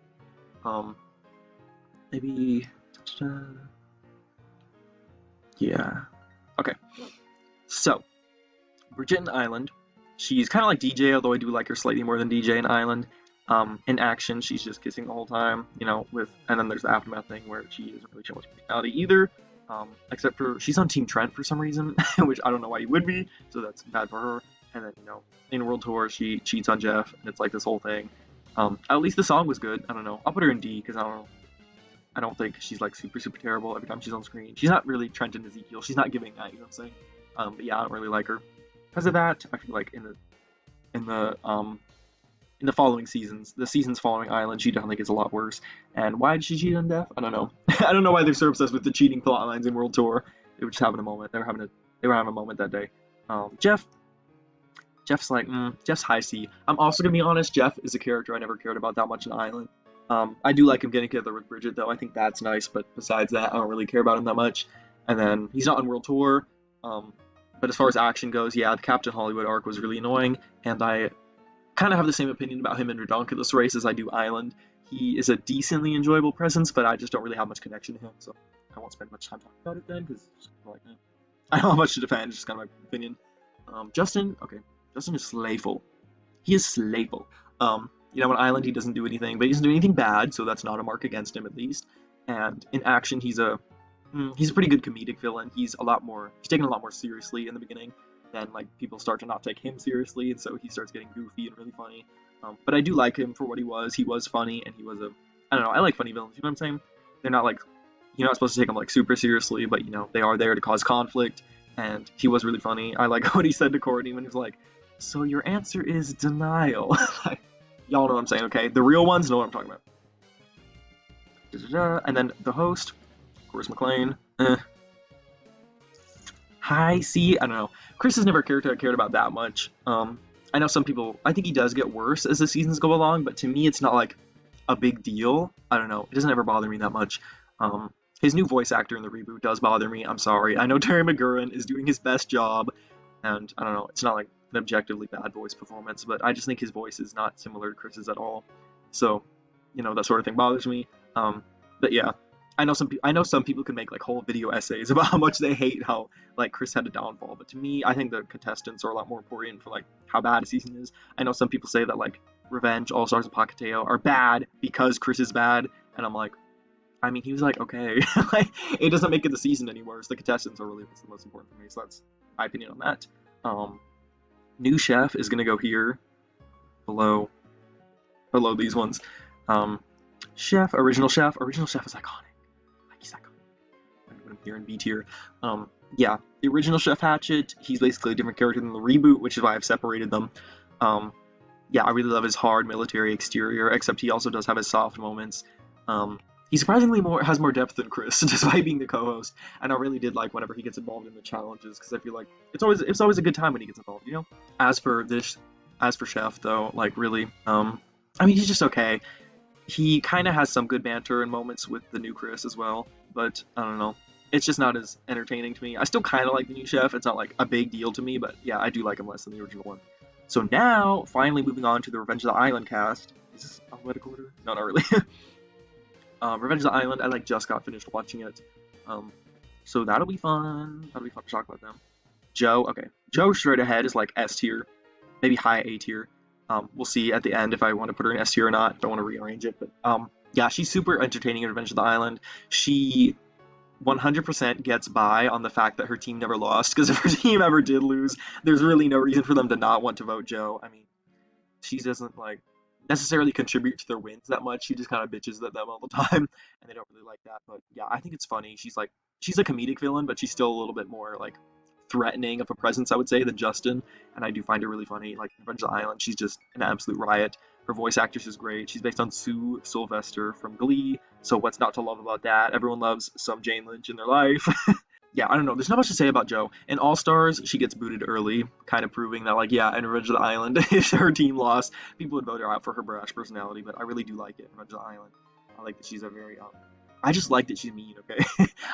Maybe, yeah, okay. So, Bridget in Island, she's kind of like DJ, although I do like her slightly more than DJ in Island. In action, she's just kissing the whole time, you know, and then there's the aftermath thing where she isn't really showing much personality either. Except for she's on Team Trent for some reason, which I don't know why you would be, so that's bad for her. And then, you know, in World Tour, she cheats on Jeff, and it's like this whole thing. At least the song was good. I don't know. I'll put her in D because I don't think she's like super terrible every time she's on screen. She's not really Trent and Ezekiel. She's not giving that, you know what I'm saying? But yeah, I don't really like her. Because of that, I feel like in the following seasons, the seasons following Island, she definitely gets a lot worse. And why did she cheat on Def? I don't know. I don't know why they're so obsessed with the cheating plot lines in World Tour. They were just having a moment. They were having a moment that day. Jeff's like, Jeff's high C. I'm also gonna be honest, Jeff is a character I never cared about that much in Island. I do like him getting together with Bridget, though. I think that's nice, but besides that, I don't really care about him that much. And then he's not on World Tour. But as far as action goes, yeah, the Captain Hollywood arc was really annoying, and I kind of have the same opinion about him in Redonkulous Race as I do Island. He is a decently enjoyable presence, but I just don't really have much connection to him, so I won't spend much time talking about it then, because like, I don't have much to defend, it's just kind of my opinion. Justin, okay, Justin is slayful. He is slayful. You know, in Island he doesn't do anything, but he doesn't do anything bad, so that's not a mark against him at least. And in action, he's a pretty good comedic villain. He's taken a lot more seriously in the beginning. Then like people start to not take him seriously, and so he starts getting goofy and really funny. But I do like him for what he was. He was funny, and he was I don't know, I like funny villains, you know what I'm saying? They're not like, you're not supposed to take them like super seriously, but you know, they are there to cause conflict, and he was really funny. I like what he said to Courtney when he was like, so your answer is denial. Y'all know what I'm saying, okay? The real ones know what I'm talking about. And then the host, Horace McLean. Hi, see, I don't know. Chris is never a character I cared about that much. I know some people, I think he does get worse as the seasons go along, but to me it's not like a big deal. I don't know. It doesn't ever bother me that much. Um, his new voice actor in the reboot does bother me. I'm sorry. I know Terry McGurran is doing his best job, and I don't know. It's not like an objectively bad voice performance, but I just think his voice is not similar to Chris's at all. So, that sort of thing bothers me. But yeah, I know some people can make like whole video essays about how much they hate how like Chris had a downfall, but to me, I think the contestants are a lot more important for like how bad a season is. I know some people say that like Revenge, All Stars, and Pacateo are bad because Chris is bad, and I'm like, I mean, he was like okay, like it doesn't make it the season any worse. The contestants are really what's the most important for me, so that's my opinion on that. New chef is gonna go here below these ones. Original chef is iconic. Like he's iconic. I'm gonna put him here in B tier. Yeah, the original Chef Hatchet, he's basically a different character than the reboot, which is why I've separated them. Yeah, I really love his hard military exterior, except he also does have his soft moments. He surprisingly has more depth than Chris, despite being the co-host, and I really did like whenever he gets involved in the challenges, because I feel like it's always a good time when he gets involved, As for Chef, though, like really, I mean, he's just okay. He kind of has some good banter and moments with the new Chris as well, but I don't know. It's just not as entertaining to me. I still kind of like the new chef. It's not like a big deal to me, but yeah, I do like him less than the original one. So now, finally moving on to the Revenge of the Island cast. Is this alphabetical order? No, not really. Revenge of the Island, I like just got finished watching it. So that'll be fun. That'll be fun to talk about them. Joe, okay. Joe straight ahead is like S tier, maybe high A tier. We'll see at the end if I want to put her in S tier or not, if I want to rearrange it. But yeah, she's super entertaining in Revenge of the Island. She 100% gets by on the fact that her team never lost, because if her team ever did lose, there's really no reason for them to not want to vote Joe. I mean, she doesn't like necessarily contribute to their wins that much. She just kind of bitches at them all the time, and they don't really like that. But yeah, I think it's funny. She's a comedic villain, but she's still a little bit more like threatening of a presence, I would say, than Justin, and I do find her really funny. Like Revenge of the Island, she's just an absolute riot. Her voice actress is great. She's based on Sue Sylvester from Glee, so what's not to love about that? Everyone loves some Jane Lynch in their life. Yeah, I don't know. There's not much to say about Joe. In All Stars, she gets booted early, kind of proving that, like, yeah, in Revenge of the Island, if her team lost, people would vote her out for her brash personality, but I really do like it in Revenge of the Island. I like that she's a very, I just like that she's mean, okay?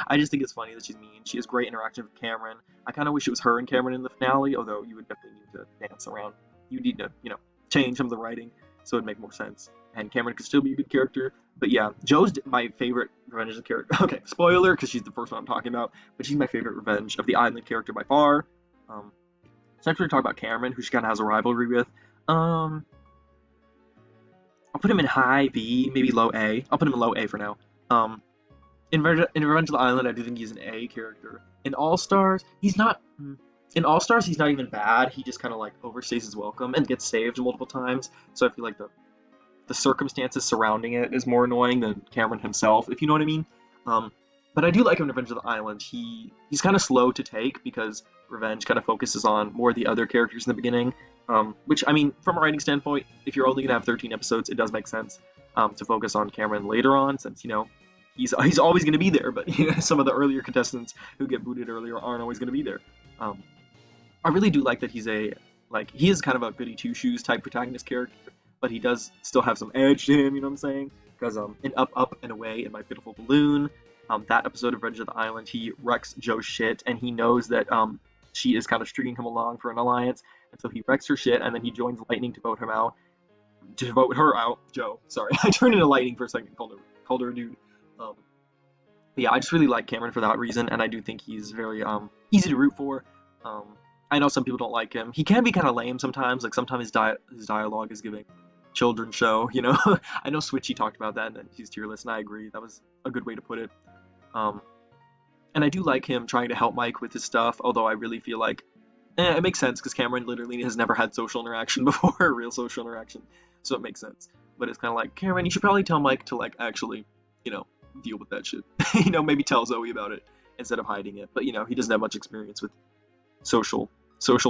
I just think it's funny that she's mean. She has great interaction with Cameron. I kind of wish it was her and Cameron in the finale, although you would definitely need to dance around. You need to, change some of the writing so it'd make more sense. And Cameron could still be a good character. But yeah, Joe's my favorite Revenge of the character. Okay, spoiler, because she's the first one I'm talking about. But she's my favorite Revenge of the Island character by far. So next we're going to talk about Cameron, who she kind of has a rivalry with. I'll put him in high B, maybe low A. I'll put him in low A for now. In Revenge of the Island, I do think he's an A character. In All Stars, he's not... In All Stars, he's not even bad. He just kind of like overstays his welcome and gets saved multiple times. So I feel like the circumstances surrounding it is more annoying than Cameron himself, if you know what I mean. But I do like him in Revenge of the Island. He's kind of slow to take because Revenge kind of focuses on more of the other characters in the beginning. Which, I mean, from a writing standpoint, if you're only going to have 13 episodes, it does make sense to focus on Cameron later on, since, he's always going to be there, but some of the earlier contestants who get booted earlier aren't always going to be there. I really do like that he is kind of a goody two-shoes type protagonist character, but he does still have some edge to him, you know what I'm saying? Because in Up, Up, and Away in My Pitiful Balloon, that episode of Revenge of the Island, he wrecks Joe's shit, and he knows that she is kind of stringing him along for an alliance, and so he wrecks her shit, and then he joins Lightning to vote her out, Joe. Sorry, I turned into Lightning for a second, called her a dude. But yeah, I just really like Cameron for that reason, and I do think he's very easy to root for. I know some people don't like him. He can be kind of lame sometimes. Like sometimes his dialogue is giving children's show. I know Switchy talked about that, and he's Tierlist, and I agree. That was a good way to put it. And I do like him trying to help Mike with his stuff. Although I really feel like it makes sense because Cameron literally has never had social interaction before, real social interaction. So it makes sense. But it's kind of like, Cameron, you should probably tell Mike to like actually, deal with that shit. Maybe tell Zoe about it instead of hiding it. But he doesn't have much experience with social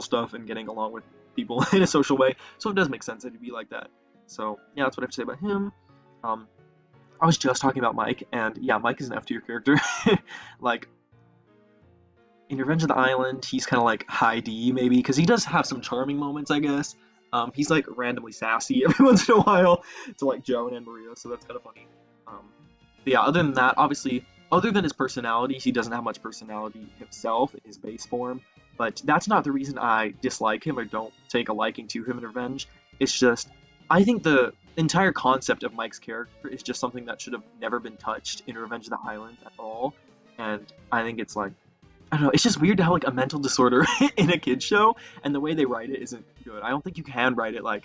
stuff and getting along with people in a social way, so it does make sense that he'd be like that. So yeah, that's what I have to say about him. I was just talking about Mike, and yeah, Mike is an F tier character. Like in Revenge of the Island, he's kind of like high D maybe because he does have some charming moments, I guess. He's like randomly sassy every once in a while to like Joe and Anne Maria, so that's kind of funny. Um, but yeah, other than that, obviously, other than his personality, he doesn't have much personality himself in his base form. But that's not the reason I dislike him or don't take a liking to him in Revenge. It's just, I think the entire concept of Mike's character is just something that should have never been touched in Revenge of the Island at all. And I think it's like, I don't know, it's just weird to have like a mental disorder in a kid's show, and the way they write it isn't good. I don't think you can write it like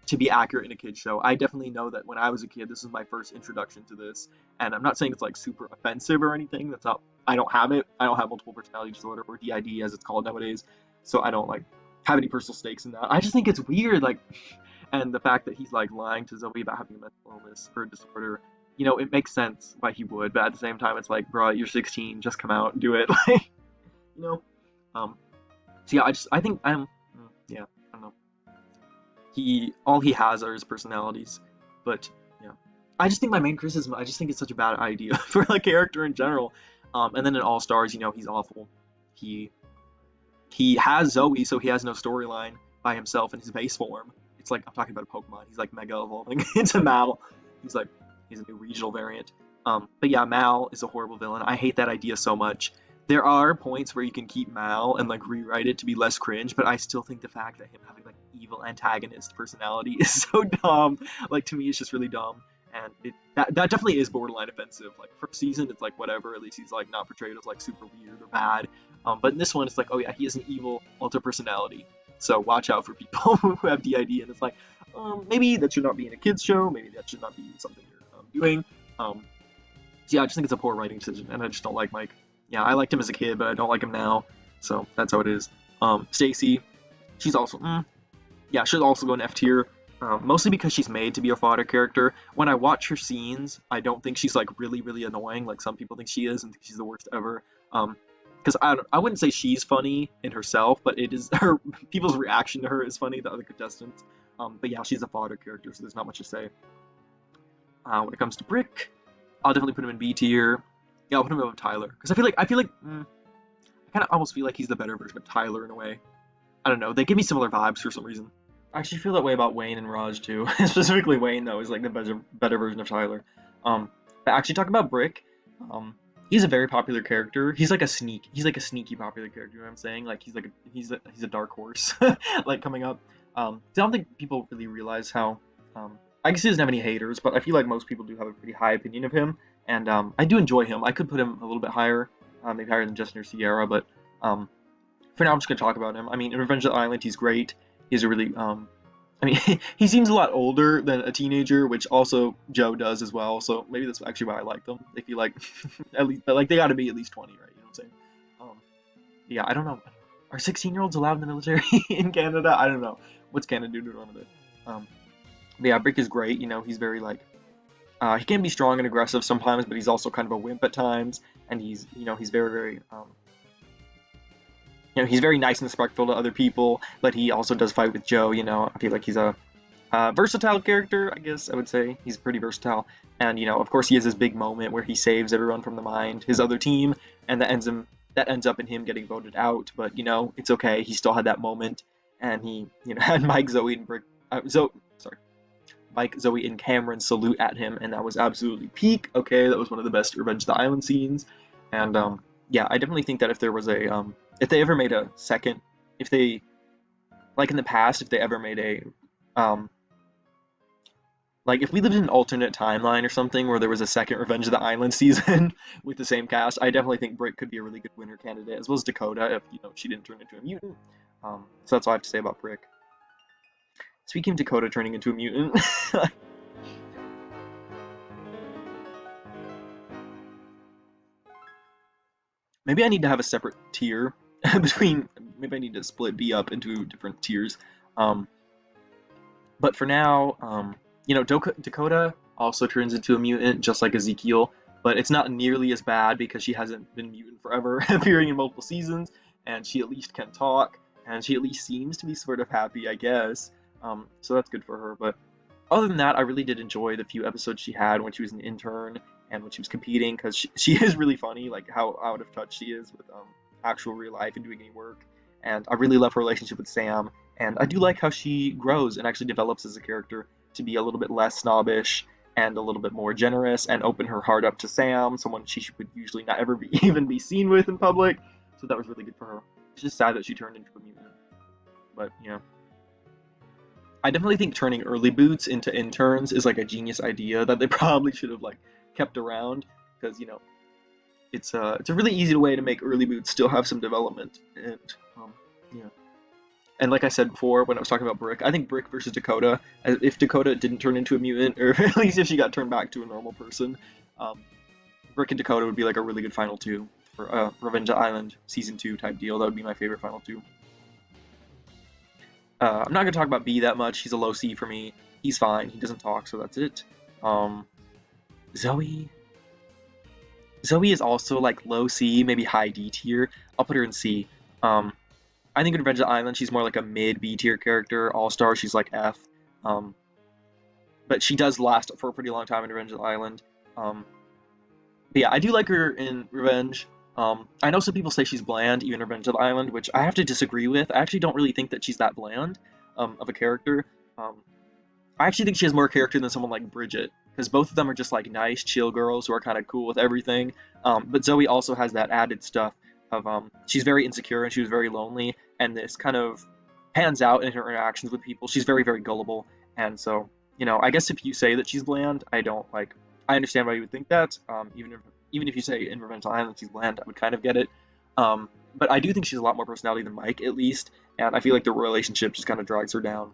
to be accurate in a kid's show. I definitely know that when I was a kid, this was my first introduction to this, and I'm not saying it's like super offensive or anything. That's not. I don't have it. I don't have multiple personality disorder or DID as it's called nowadays, so I don't like have any personal stakes in that. I just think it's weird, like, and the fact that he's like lying to Zoe about having a mental illness or a disorder. You know, it makes sense why he would, but at the same time, it's like, bro, you're 16, just come out and do it, like, you know. Um, so yeah, I think yeah, I don't know. All he has are his personalities, but yeah, I just think my main criticism, I just think it's such a bad idea for a character in general. And then in All Stars, you know, he's awful. He he has Zoe, so he has no storyline by himself in his base form. It's like I'm talking about a Pokemon. He's like mega evolving into Mal. He's like he's a new regional variant. But yeah, Mal is a horrible villain. I hate that idea so much. There are points where you can keep Mal and like rewrite it to be less cringe, but I still think the fact that him having like evil antagonist personality is so dumb. Like to me, it's just really dumb, and that definitely is borderline offensive. Like first season, it's like whatever. At least he's like not portrayed as like super weird or bad. But in this one, it's like, oh yeah, he has an evil alter personality. So watch out for people who have DID, and it's like, maybe that should not be in a kids show. Maybe that should not be something you're doing. So yeah, I just think it's a poor writing decision, and I just don't like Mike. Yeah, I liked him as a kid, but I don't like him now. So that's how it is. Stacy, she's also, yeah, she'll also go in F tier. Mostly because she's made to be a fodder character. When I watch her scenes, I don't think she's like really, really annoying, like some people think she is, and think she's the worst ever. Because I wouldn't say she's funny in herself, but it is her people's reaction to her is funny. The other contestants, but yeah, she's a fodder character, so there's not much to say. When it comes to Brick, I'll definitely put him in B tier. Yeah, I'll put him above Tyler because I feel like I kind of almost feel like he's the better version of Tyler in a way. I don't know. They give me similar vibes for some reason. I actually feel that way about Wayne and Raj too. Specifically, Wayne though is like the better version of Tyler. But actually, talking about Brick, he's a very popular character. He's like a sneaky popular character. You know what I'm saying? Like he's a dark horse, like coming up. I don't think people really realize how. I guess he doesn't have any haters, but I feel like most people do have a pretty high opinion of him, and I do enjoy him. I could put him a little bit higher, maybe higher than Justin or Sierra, but for now I'm just gonna talk about him. I mean, in Revenge of the Island, he's great. He's a really I mean, he seems a lot older than a teenager, which also Joe does as well. So maybe that's actually why I like them. They feel like at least like they got to be at least 20, right? You know what I'm saying? Yeah, I don't know. Are 16-year-olds allowed in the military in Canada? I don't know. What's Canada do to normally? But yeah, Brick is great. You know, he's very like he can be strong and aggressive sometimes, but he's also kind of a wimp at times. And he's he's very he's very nice and respectful to other people, but he also does fight with Joe. You know, I feel like he's a versatile character. I guess I would say he's pretty versatile. And of course, he has this big moment where he saves everyone from the mind, his other team, and that ends up in him getting voted out. But it's okay. He still had that moment, and he had Mike, Zoe, and Mike, Zoe, and Cameron salute at him, and that was absolutely peak. Okay, that was one of the best Revenge of the Island scenes, and yeah, I definitely think that if there was a if they ever made a second, if they like in the past, if they ever made a like if we lived in an alternate timeline or something where there was a second Revenge of the Island season with the same cast, I definitely think Brick could be a really good winner candidate, as well as Dakota if she didn't turn into a mutant. So that's all I have to say about Brick. Speaking of Dakota turning into a mutant, maybe I need to have a separate tier between. Maybe I need to split B up into different tiers. But for now, Dakota also turns into a mutant, just like Ezekiel. But it's not nearly as bad because she hasn't been mutant forever, appearing in multiple seasons, and she at least can talk, and she at least seems to be sort of happy, I guess. So that's good for her. But Other than that, I really did enjoy the few episodes she had when she was an intern and when she was competing, because she is really funny, like how out of touch she is with actual real life and doing any work. And I really love her relationship with Sam, and I do like how she grows and actually develops as a character to be a little bit less snobbish and a little bit more generous and open her heart up to Sam, someone she would usually not ever be, even be seen with in public. So that was really good for her. It's just sad that she turned into a mutant, but you know. I definitely think turning early boots into interns is like a genius idea that they probably should have like kept around, because you know it's a really easy way to make early boots still have some development. And yeah. And like I said before when I was talking about Brick, I think Brick versus Dakota, if Dakota didn't turn into a mutant, or at least if she got turned back to a normal person, um, Brick and Dakota would be like a really good final two for Revenge Island season 2 type deal. That would be my favorite final two. I'm not gonna talk about B that much. He's a low C for me. He's fine. He doesn't talk, so that's it. Um, Zoe. Zoe is also like low C, maybe high D tier. I'll put her in C. Um, I think in Revenge of the Island she's more like a mid B tier character. All Star she's like F. Um, but she does last for a pretty long time in Revenge of the Island. Um, but yeah, I do like her in Revenge. I know some people say she's bland, even in Revenge of the Island, which I have to disagree with. I actually don't really think that she's that bland of a character. Um, I actually think she has more character than someone like Bridget, because both of them are just like nice, chill girls who are kind of cool with everything. But Zoe also has that added stuff of she's very insecure and she was very lonely, and this kind of pans out in her interactions with people. She's very, very gullible, and so you know, I guess if you say that she's bland, I don't like. I understand why you would think that. Even if you say in Revenge Island she's bland, I would kind of get it. But I do think she's a lot more personality than Mike, at least, and I feel like the relationship just kind of drags her down.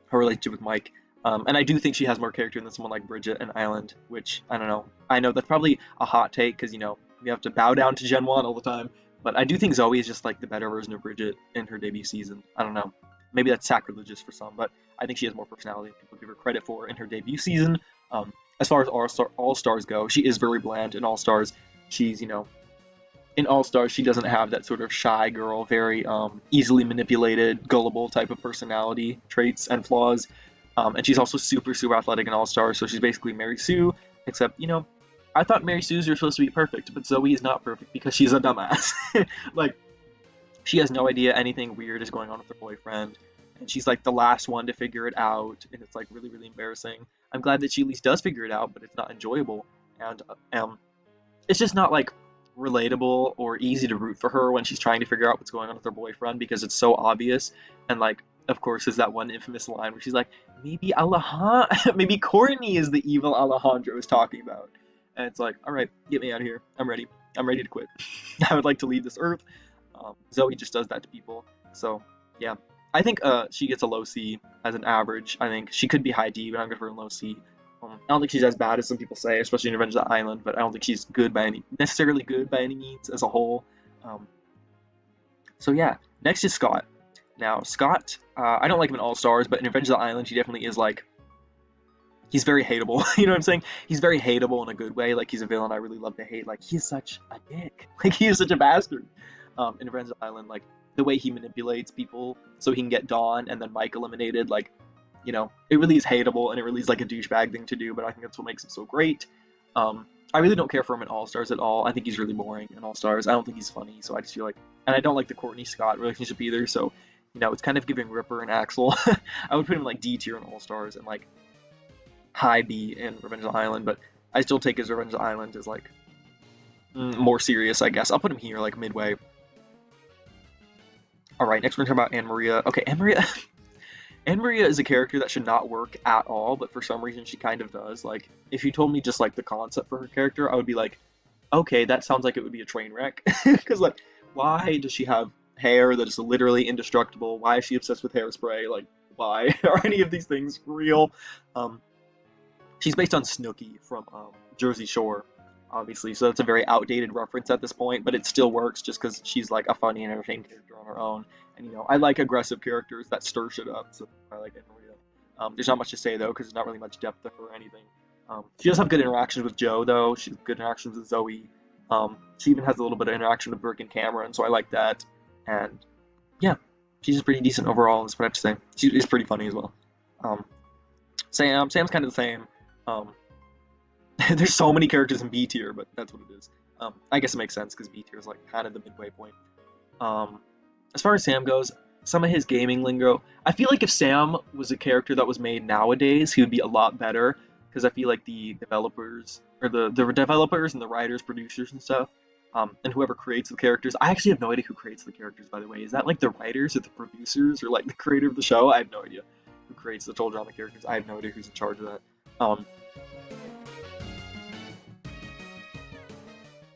Her relationship with Mike. And I do think she has more character than someone like Bridget and Island, which, I don't know. I know that's probably a hot take, because, you know, we have to bow down to Gen 1 all the time. But I do think Zoe is just, like, the better version of Bridget in her debut season. I don't know. Maybe that's sacrilegious for some, but I think she has more personality than people give her credit for in her debut season. As far as All-Stars go, she is very bland in All-Stars. She's, you know, in All Stars, she doesn't have that sort of shy girl, very easily manipulated, gullible type of personality traits and flaws. And she's also super, super athletic in All Stars, so she's basically Mary Sue, except, you know, I thought Mary Sue's are supposed to be perfect, but Zoe is not perfect because she's a dumbass. Like, she has no idea anything weird is going on with her boyfriend, and she's like the last one to figure it out, and it's like really, really embarrassing. I'm glad that she at least does figure it out, but it's not enjoyable, and it's just not like relatable or easy to root for her when she's trying to figure out what's going on with her boyfriend, because it's so obvious. And like, of course, there's that one infamous line where she's like, maybe Alejandro, maybe Courtney is the evil Alejandro is talking about. And it's like, all right, get me out of here. I'm ready. I'm ready to quit. I would like to leave this earth. Zoe just does that to people. So yeah, I think she gets a low C as an average. I think she could be high D, but I'm gonna give her a low C. I don't think she's as bad as some people say, especially in Revenge of the Island, but I don't think she's necessarily good by any means as a whole. So yeah, next is Scott. Now, Scott, I don't like him in All Stars, but in Revenge of the Island, he definitely is like, he's very hateable. You know what I'm saying? He's very hateable in a good way. Like, he's a villain I really love to hate. Like, he's such a dick. Like, he is such a bastard. In Revenge of the Island, like, the way he manipulates people so he can get Dawn and then Mike eliminated, like, you know, it really is hateable, and it really is like a douchebag thing to do, but I think that's what makes him so great. I really don't care for him in All Stars at all. I think he's really boring in All Stars. I don't think he's funny, so I just feel like, and I don't like the Courtney Scott relationship either, so, you know, it's kind of giving Ripper and Axel. I would put him like D tier in All Stars and like high B in Revenge of the Island, but I still take his Revenge of the Island as like more serious, I guess. I'll put him here, like midway. Alright, next we're gonna talk about Anne Maria. Okay, Anne Maria. Anne Maria is a character that should not work at all, but for some reason she kind of does. Like, if you told me just like the concept for her character, I would be like, okay, that sounds like it would be a train wreck. Because like, why does she have hair that is literally indestructible? Why is she obsessed with hairspray? Like, why are any of these things real? She's based on Snooki from Jersey Shore, obviously, so that's a very outdated reference at this point, but it still works just because she's like a funny and entertaining character on her own. And you know, I like aggressive characters that stir shit up, so I like Anne Maria. There's not much to say though, because there's not really much depth to her or anything. She does have good interactions with Joe though. She has good interactions with Zoe. She even has a little bit of interaction with Brooke and Cameron, so I like that. And yeah, she's just pretty decent overall, is what I have to say. She is pretty funny as well. Sam's kind of the same. Um, there's so many characters in B tier, but that's what it is. I guess it makes sense because B tier is like kind of the midway point. Um, as far as Sam goes, some of his gaming lingo, I feel like if Sam was a character that was made nowadays, he would be a lot better because I feel like the developers or the developers and the writers, producers and stuff, and whoever creates the characters. I actually have no idea who creates the characters, by the way. Is that like the writers or the producers or like the creator of the show? I have no idea who creates the total drama characters. I have no idea who's in charge of that. Um,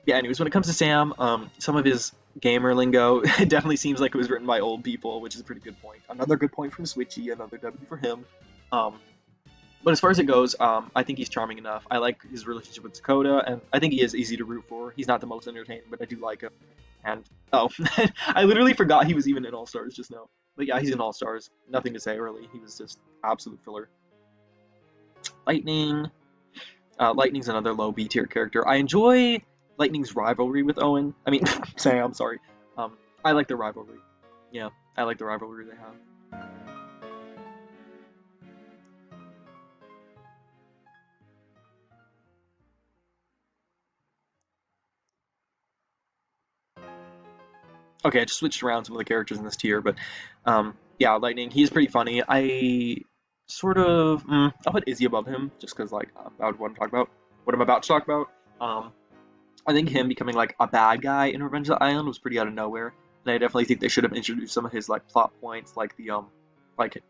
yeah, anyways, when it comes to Sam, some of his gamer lingo, it definitely seems like it was written by old people, which is a pretty good point. Another good point from Switchy, another W for him. Um, but as far as it goes, I think he's charming enough. I like his relationship with Dakota, and I think he is easy to root for. He's not the most entertaining, but I do like him. And oh, I literally forgot he was even in All Stars just now. But yeah, he's in All Stars. Nothing to say really. He was just absolute filler. Lightning. Lightning's another low B tier character. I enjoy Lightning's rivalry with Owen. I mean, Sam, sorry. I like the rivalry. Yeah, I like the rivalry they have. Okay, I just switched around some of the characters in this tier, but yeah, Lightning, he's pretty funny. I sort of, I'll put Izzy above him just because like I would want to talk about what I'm about to talk about. Um, I think him becoming like a bad guy in Revenge of the Island was pretty out of nowhere, and I definitely think they should have introduced some of his like plot points, like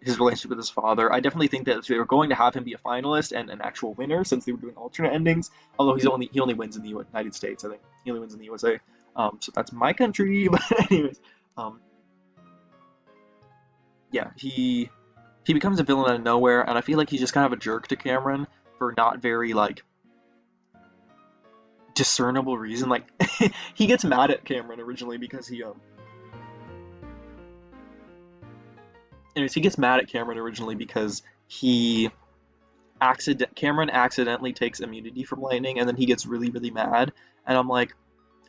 his relationship with his father. I definitely think that if they were going to have him be a finalist and an actual winner, since they were doing alternate endings. Although he only wins in the United States, I think he only wins in the USA. So that's my country. But anyways, um, yeah, he becomes a villain out of nowhere, and I feel like he's just kind of a jerk to Cameron for not very like discernible reason. Like he gets mad at Cameron originally because he gets mad at Cameron originally because he Cameron accidentally takes immunity from Lightning, and then he gets really mad. And I'm like,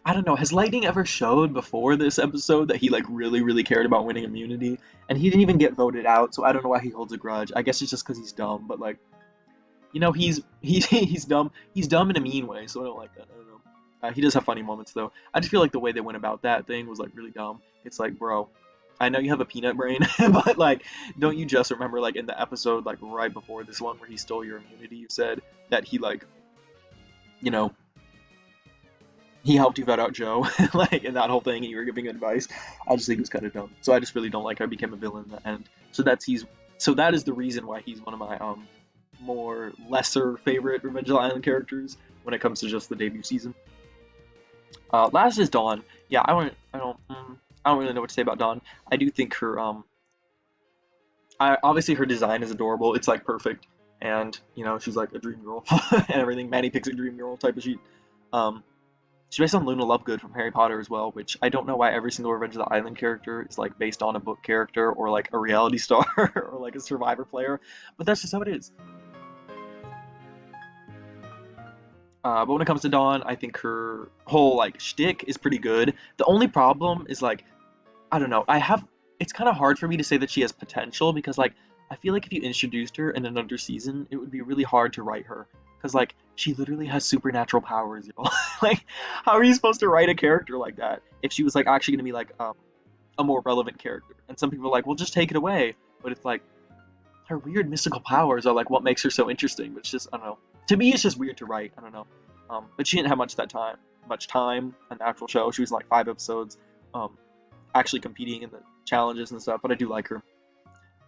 I don't know, has Lightning ever showed before this episode that he like really cared about winning immunity? And he didn't even get voted out, so I don't know why he holds a grudge. I guess it's just because he's dumb, but like, he's dumb. He's dumb in a mean way, so I don't like that. I don't know. He does have funny moments though. I just feel like the way they went about that thing was like really dumb. It's like, bro, I know you have a peanut brain, but like, don't you just remember like in the episode like right before this one where he stole your immunity? You said that he like, you know, he helped you vet out Joe, like in that whole thing, and you were giving advice. I just think it was kind of dumb. So I just really don't like how he became a villain in the end. So that is the reason why he's one of my more lesser favorite Revenge of the Island characters when it comes to just the debut season. Last is Dawn. Yeah, I don't really know what to say about Dawn. I do think her obviously her design is adorable. It's like perfect, and she's like a dream girl and everything. Manny picks a dream girl type of sheet. Um, she's based on Luna Lovegood from Harry Potter as well, which I don't know why every single Revenge of the Island character is like based on a book character or like a reality star or like a Survivor player, but that's just how it is. But when it comes to Dawn, I think her whole like shtick is pretty good. The only problem is like I don't know. It's kind of hard for me to say that she has potential because like I feel like if you introduced her in another season, it would be really hard to write her because like she literally has supernatural powers, you know. Like how are you supposed to write a character like that if she was like actually gonna be like a more relevant character? And some people are like, well, just take it away. But it's like her weird mystical powers are like what makes her so interesting. But it's just I don't know. To me, it's just weird to write. I don't know. But she didn't have much time on the actual show. She was in, like 5 episodes. Um, Actually competing in the challenges and stuff, but I do like her.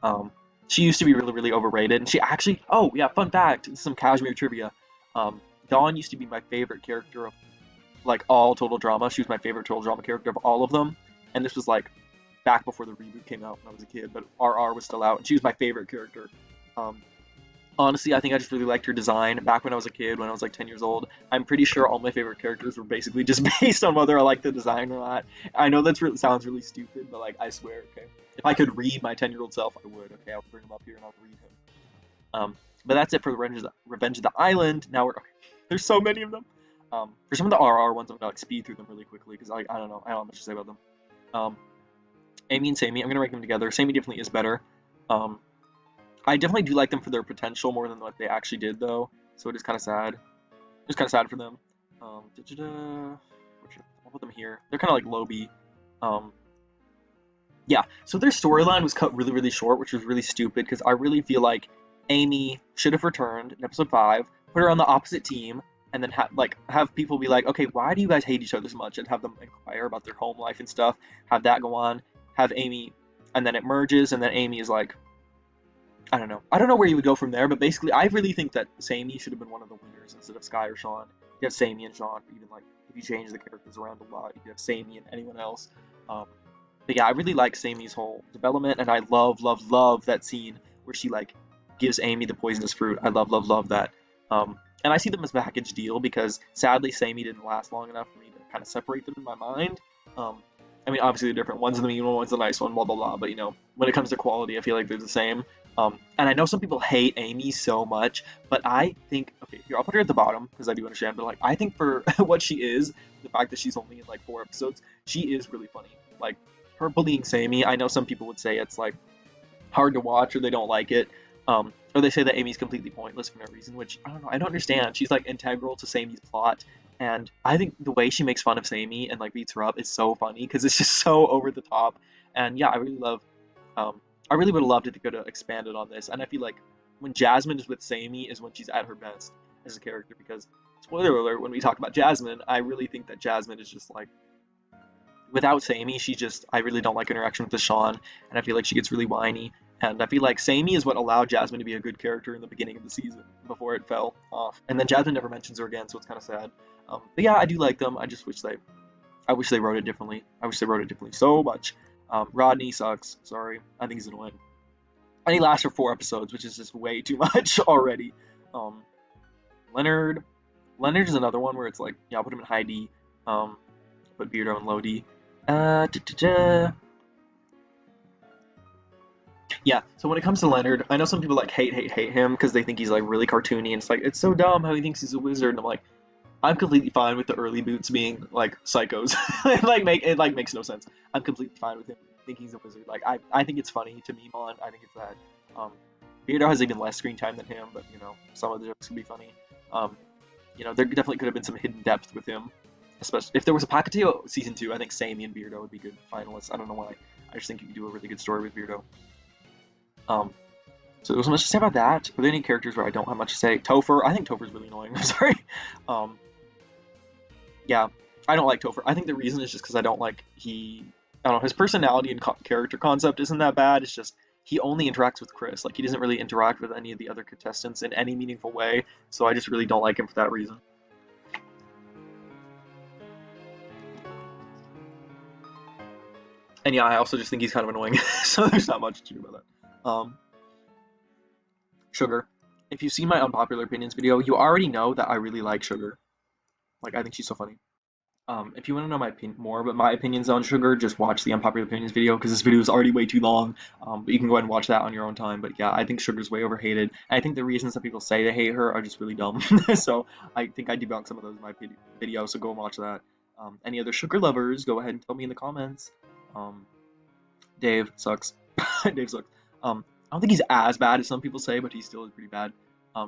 Um, she used to be really overrated, and she actually, oh yeah, fun fact, this is some Kashmir trivia. Dawn used to be my favorite character of like all Total Drama. She was my favorite Total Drama character of all of them, and this was like back before the reboot came out when I was a kid, but RR was still out, and she was my favorite character. Um, Honestly, I think I just really liked her design back when I was a kid, when I was like 10 years old. I'm pretty sure all my favorite characters were basically just based on whether I liked the design or not. I know sounds really stupid, but like I swear, okay. If I could read my 10-year-old self, I would. Okay, I'll bring him up here and I'll read him. But that's it for Revenge of the Island. Now we're okay. There's so many of them. For some of the RR ones, I'm gonna like speed through them really quickly because I don't know, I don't have much to say about them. Um, Amy and Sammy, I'm gonna rank them together. Sammy definitely is better. Um, I definitely do like them for their potential more than what they actually did, though. So it is kind of sad. It's kind of sad for them. I'll put them here. They're kind of like low B. Um, yeah. So their storyline was cut really, really short, which was really stupid because I really feel like Amy should have returned in episode 5, put her on the opposite team, and then have people be like, okay, why do you guys hate each other so much, and have them inquire about their home life and stuff. Have that go on. Have Amy, and then it merges, and then Amy is like, I don't know. I don't know where you would go from there, but basically, I really think that Sammy should have been one of the winners instead of Sky or Sean. You have Sammy and Sean, even like if you change the characters around a lot, you could have Sammy and anyone else. Um, but yeah, I really like Sammy's whole development, and I love, love, love that scene where she like gives Amy the poisonous fruit. I love, love, love that. And I see them as a package deal because sadly, Sammy didn't last long enough for me to kind of separate them in my mind. I mean, obviously they're different. One's the mean one, one's the nice one, blah blah blah. But you know, when it comes to quality, I feel like they're the same. And I know some people hate Amy so much, but I think, okay, here, I'll put her at the bottom because I do understand, but like, I think for what she is, the fact that she's only in like 4 episodes, she is really funny. Like, her bullying Sammy, I know some people would say it's like hard to watch or they don't like it. Or they say that Amy's completely pointless for no reason, which I don't know, I don't understand. She's like integral to Sammy's plot, and I think the way she makes fun of Sammy and like beats her up is so funny because it's just so over the top. And yeah, I really would have loved if they could have expanded on this. And I feel like when Jasmine is with Sammy is when she's at her best as a character. Because, spoiler alert, when we talk about Jasmine, I really think that Jasmine is just like, without Sammy, I really don't like interaction with Deshawn. And I feel like she gets really whiny. And I feel like Sammy is what allowed Jasmine to be a good character in the beginning of the season before it fell off. And then Jasmine never mentions her again, so it's kind of sad. But yeah, I do like them. I wish they wrote it differently. I wish they wrote it differently so much. Rodney sucks. Sorry. I think he's annoying. And he lasts for 4 episodes, which is just way too much already. Leonard. Leonard is another one where it's like, yeah, I'll put him in high D. Put Beardo in low D. Yeah, so when it comes to Leonard, I know some people like hate him because they think he's like really cartoony, and it's like, it's so dumb how he thinks he's a wizard, and I'm like, I'm completely fine with the early boots being like psychos. It makes no sense. I'm completely fine with him thinking he's a wizard. Like I think it's funny to meme on. I think it's that. Beardo has even less screen time than him, but you know, some of the jokes can be funny. You know, there definitely could have been some hidden depth with him. Especially if there was a Pacatio season 2, I think Sammy and Beardo would be good finalists. I don't know why. I just think you could do a really good story with Beardo. So there was much to say about that. Are there any characters where I don't have much to say? Topher, I think Topher's really annoying. I'm sorry. Yeah, I don't like Topher. I think the reason is just because I don't know, his personality and character concept isn't that bad. It's just he only interacts with Chris. Like, he doesn't really interact with any of the other contestants in any meaningful way. So I just really don't like him for that reason. And yeah, I also just think he's kind of annoying. So there's not much to do about that. Sugar. If you've seen my unpopular opinions video, you already know that I really like Sugar. Like, I think she's so funny. If you want to know more about my opinions on Sugar, just watch the unpopular opinions video because this video is already way too long. But you can go ahead and watch that on your own time. But yeah, I think Sugar's way overhated. And I think the reasons that people say they hate her are just really dumb. So I think I debunked some of those in my video, so go and watch that. Any other Sugar lovers, go ahead and tell me in the comments. Dave sucks. Dave sucks. I don't think he's as bad as some people say, but he still is pretty bad.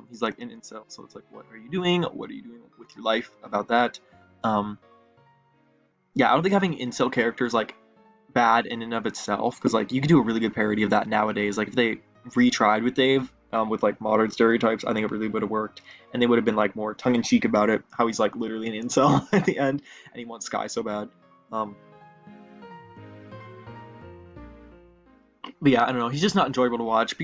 He's like an incel, so it's like, what are you doing? What are you doing with your life about that? Yeah, I don't think having incel characters like bad in and of itself, because like you could do a really good parody of that nowadays. Like if they retried with Dave, with like modern stereotypes, I think it really would have worked, and they would have been like more tongue-in-cheek about it. How he's like literally an incel at the end, and he wants Sky so bad. But yeah, I don't know. He's just not enjoyable to watch. I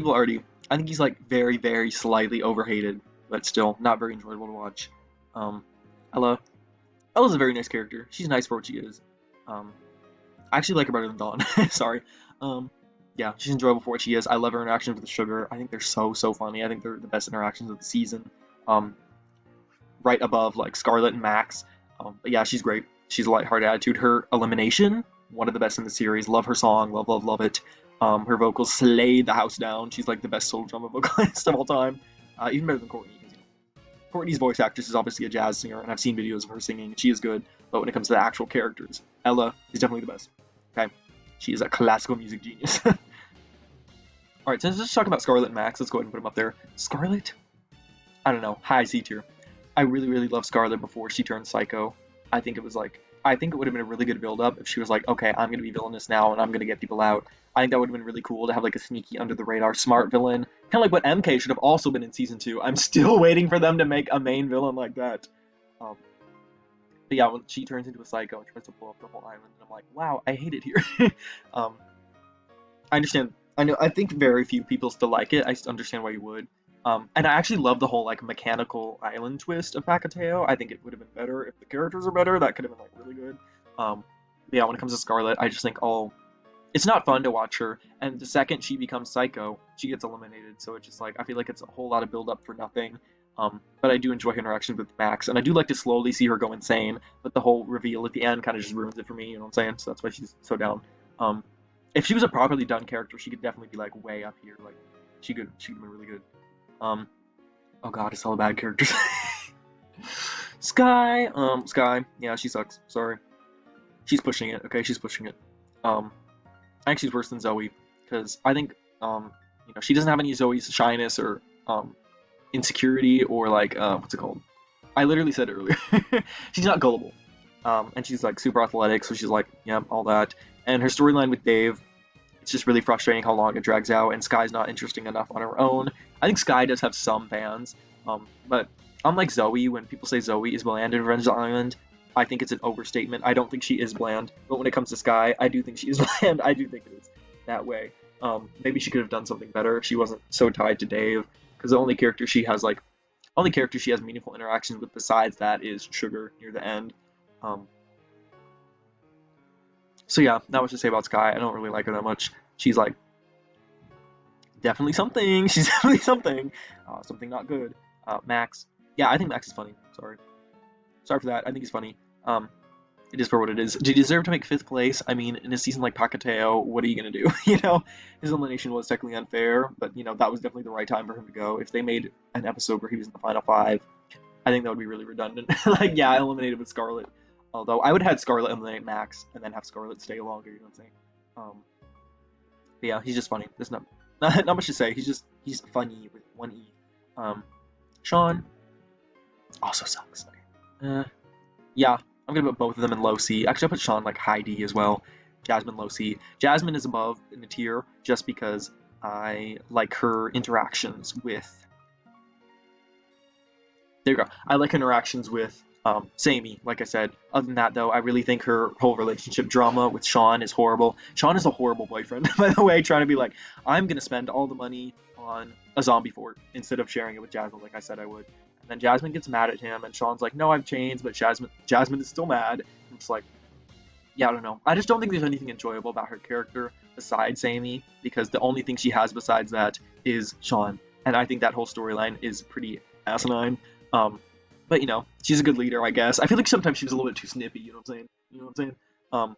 think he's like very, very slightly overhated, but still not very enjoyable to watch. Ella. Ella's a very nice character. She's nice for what she is. I actually like her better than Dawn. Sorry. Yeah, she's enjoyable for what she is. I love her interactions with Sugar. I think they're so funny. I think they're the best interactions of the season. Right above like Scarlet and Max. But yeah, she's great. She's a lighthearted attitude. Her elimination, one of the best in the series. Love her song. Love, love, love it. Her vocals slayed the house down. She's like the best solo drama vocalist of all time. Even better than Courtney. Courtney's voice actress is obviously a jazz singer, and I've seen videos of her singing, and she is good. But when it comes to the actual characters, Ella is definitely the best. Okay, she is a classical music genius. Alright, so let's talk about Scarlet and Max. Let's go ahead and put them up there. Scarlet? I don't know. High C tier. I really, really love Scarlet before she turned psycho. I think it was like, I think it would have been a really good build-up if she was like, okay, I'm going to be villainous now and I'm going to get people out. I think that would have been really cool to have like a sneaky, under-the-radar, smart villain. Kind of like what MK should have also been in Season 2. I'm still waiting for them to make a main villain like that. Um, but yeah, when she turns into a psycho and tries to blow up the whole island, and I'm like, wow, I hate it here. um, I understand. I know. I think very few people still like it. I understand why you would. And I actually love the whole like mechanical island twist of Pacateo. I think it would have been better if the characters are better. That could have been like really good. Yeah, when it comes to Scarlet, I just think it's not fun to watch her. And the second she becomes Psycho, she gets eliminated. So it's just like I feel like it's a whole lot of build up for nothing. But I do enjoy her interactions with Max, and I do like to slowly see her go insane. But the whole reveal at the end kind of just ruins it for me. You know what I'm saying? So that's why she's so down. If she was a properly done character, she could definitely be like way up here. Like she'd have been really good. Oh god, it's all the bad characters. Sky, yeah, she sucks. Sorry. She's pushing it, okay? She's pushing it. I think she's worse than Zoe, because I think, she doesn't have any Zoe's shyness or, insecurity or, like, what's it called? I literally said it earlier. She's not gullible. And she's, like, super athletic, so she's like, yeah, all that. And her storyline with Dave, it's just really frustrating how long it drags out, and Sky's not interesting enough on her own. I think Sky does have some fans, but unlike Zoe, when people say Zoe is bland in Revenge Island, I think it's an overstatement. I don't think she is bland, but when it comes to Sky, I do think she is bland. I do think it is that way. Maybe she could have done something better if she wasn't so tied to Dave, because the only character she has meaningful interactions with besides that is Sugar near the end. So yeah, not much to say about Sky. I don't really like her that much. She's like definitely something. She's definitely something. Something not good. Max. Yeah, I think Max is funny. Sorry for that. I think he's funny. It is for what it is. Do you deserve to make 5th place? I mean, in a season like Pacateo, what are you gonna do? His elimination was technically unfair, but that was definitely the right time for him to go. If they made an episode where he was in the final 5, I think that would be really redundant. Like, yeah, I eliminated with Scarlet. Although I would have had Scarlet eliminate Max and then have Scarlet stay longer. You know what I'm saying? But yeah, he's just funny. There's not much to say. He's funny with one E. Sean also sucks. Okay. Yeah, I'm gonna put both of them in low C. Actually, I'll put Sean like high D as well. Jasmine low C. Jasmine is above in the tier just because I like her interactions with. There you go. I like interactions with Sammy, like I said. Other than that, though, I really think her whole relationship drama with Sean is horrible. Sean is a horrible boyfriend, by the way, trying to be like, I'm going to spend all the money on a zombie fort instead of sharing it with Jasmine like I said I would. And then Jasmine gets mad at him, and Sean's like, no, I've changed, but Jasmine is still mad. And it's like, yeah, I don't know. I just don't think there's anything enjoyable about her character besides Sammy, because the only thing she has besides that is Sean. And I think that whole storyline is pretty asinine. But she's a good leader, I guess. I feel like sometimes she's a little bit too snippy, you know what I'm saying?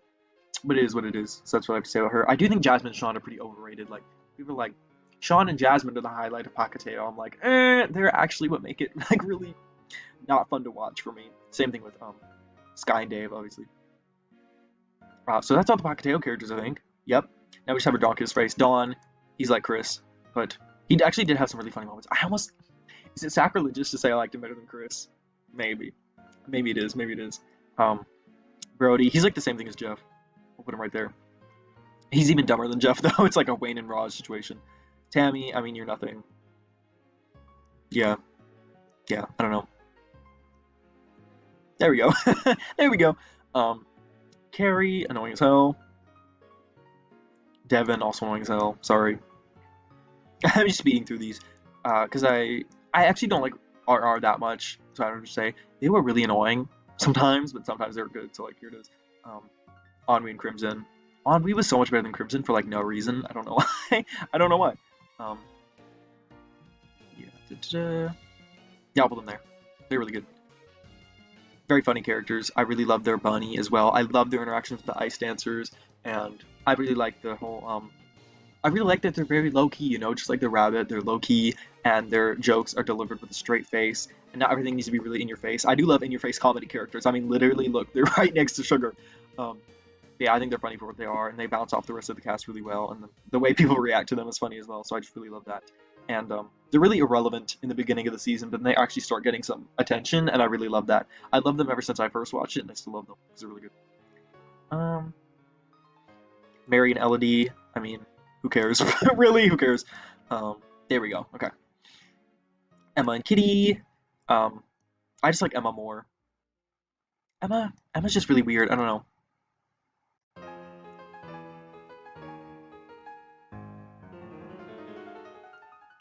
But it is what it is. So that's what I have to say about her. I do think Jasmine and Sean are pretty overrated. Like, people are like, Sean and Jasmine are the highlight of Pacateo. I'm like, they're actually what make it like really not fun to watch for me. Same thing with Sky and Dave, obviously. So that's all the Pacateo characters, I think. Yep. Now we just have a Ridiculous face. Dawn, he's like Chris, but he actually did have some really funny moments. Is it sacrilegious to say I liked him better than Chris? Maybe. Maybe it is. Brody, he's like the same thing as Jeff. We'll put him right there. He's even dumber than Jeff, though. It's like a Wayne and Raj situation. Tammy, I mean, you're nothing. Yeah, I don't know. There we go. There we go. Carrie, annoying as hell. Devin, also annoying as hell. Sorry. I'm just speeding through these. Because I actually don't like RR that much, so I don't just say. They were really annoying sometimes, but sometimes they were good, so like, here it is. Ennui and Crimson. Ennui was so much better than Crimson for like no reason. I don't know why. I don't know why. Yeah, I'll put them there. They're really good. Very funny characters. I really love their bunny as well. I love their interactions with the ice dancers, and I really like the whole I really like that they're very low-key, just like the rabbit, they're low-key, and their jokes are delivered with a straight face, and not everything needs to be really in your face. I do love in-your-face comedy characters. I mean, literally, look, they're right next to Sugar. yeah, I think they're funny for what they are, and they bounce off the rest of the cast really well, and the way people react to them is funny as well. So I just really love that. And they're really irrelevant in the beginning of the season, but then they actually start getting some attention, and I really love that. I love them ever since I first watched it, and I still love them because they're really good. Um, Mary and Elodie. I mean, who cares? Really, who cares? Um, there we go. Okay, Emma and Kitty. Um, I just like Emma more. Emma's just really weird. I don't know.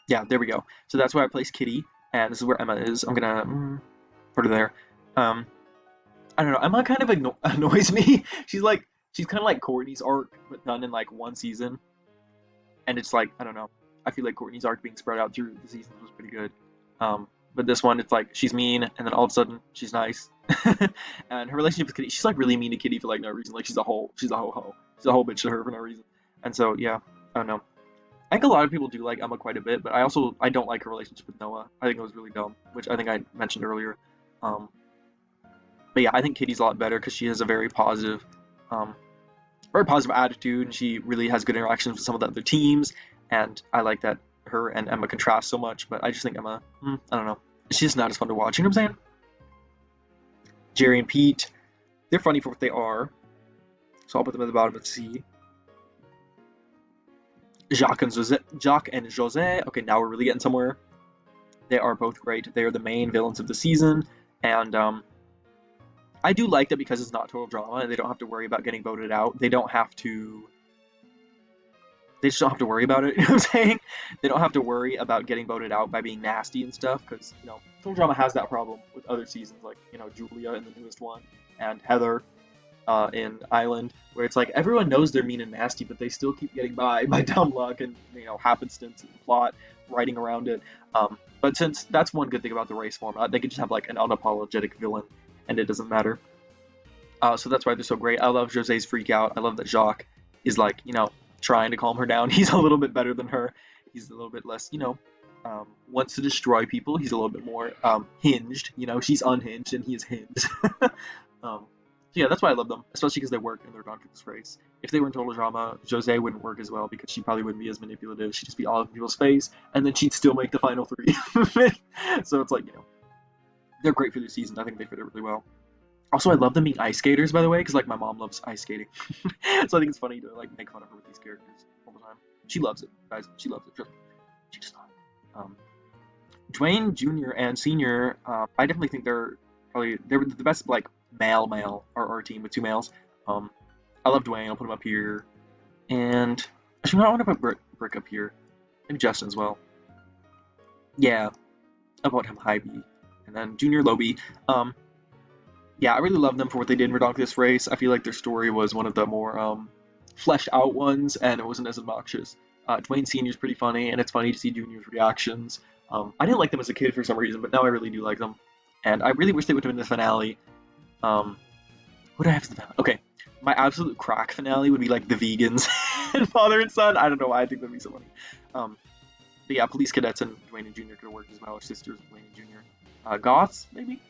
Yeah, there we go. So that's where I place Kitty, and this is where Emma is. I'm gonna put her there. Um, I don't know. Emma kind of annoys me. She's kind of like Courtney's arc, but done in like one season, and it's like I don't know. I feel like Courtney's arc being spread out through the seasons was pretty good. But this one, it's like she's mean, and then all of a sudden she's nice. And her relationship with Kitty, she's like really mean to Kitty for like no reason. Like she's a ho. She's a whole bitch to her for no reason. And so yeah, I don't know. I think a lot of people do like Emma quite a bit, but I don't like her relationship with Noah. I think it was really dumb, which I think I mentioned earlier. Um, but yeah, I think Kitty's a lot better because she has a um, very positive attitude, and she really has good interactions with some of the other teams. And I like that her and Emma contrast so much. But I just think Emma, I don't know, she's just not as fun to watch. You know what I'm saying? Jerry and Pete, they're funny for what they are, so I'll put them at the bottom of C. Jacques and Jose. Okay, now we're really getting somewhere. They are both great. They are the main villains of the season, and I do like that because it's not total drama and they don't have to worry about getting voted out. They don't have to. They just don't have to worry about it. You know what I'm saying? They don't have to worry about getting voted out by being nasty and stuff because total drama has that problem with other seasons, like Julia in the newest one and Heather in Island, where it's like everyone knows they're mean and nasty, but they still keep getting by dumb luck and happenstance and plot writing around it. But since that's one good thing about the race format, they could just have like an unapologetic villain, and it doesn't matter. So that's why they're so great. I love Jose's freak out. I love that Jacques is like trying to calm her down. He's a little bit better than her. He's a little bit less wants to destroy people. He's a little bit more hinged. She's unhinged and he is hinged. um, so yeah, that's why I love them, especially because they work in their Redonkulous race. If they were in total drama, Jose wouldn't work as well because she probably wouldn't be as manipulative. She'd just be all in people's face, and then she'd still make the final three. So it's like they're great for their season. I think they fit it really well. Also, I love them being ice skaters, by the way, because like my mom loves ice skating, so I think it's funny to like make fun of her with these characters all the time. She loves it, guys. She loves it. She just not. Um, Dwayne Jr. and Senior, I definitely think they're the best like male our team with two males. Um, I love Dwayne. I'll put him up here, and actually, I want to put Brick up here. Maybe Justin as well. Yeah, I'll put him high B, and then Junior low B. Yeah, I really love them for what they did in Redonkulous Race. I feel like their story was one of the more fleshed out ones, and it wasn't as obnoxious. Dwayne Senior is pretty funny, and it's funny to see Junior's reactions. I didn't like them as a kid for some reason, but now I really do like them. And I really wish they would have been the finale. What do I have for the finale? Okay, my absolute crack finale would be like the vegans and father and son. I don't know why I think that'd be so funny. But yeah, police cadets and Dwayne and Junior could have worked as well, or sisters of Dwayne and Junior. Goths, maybe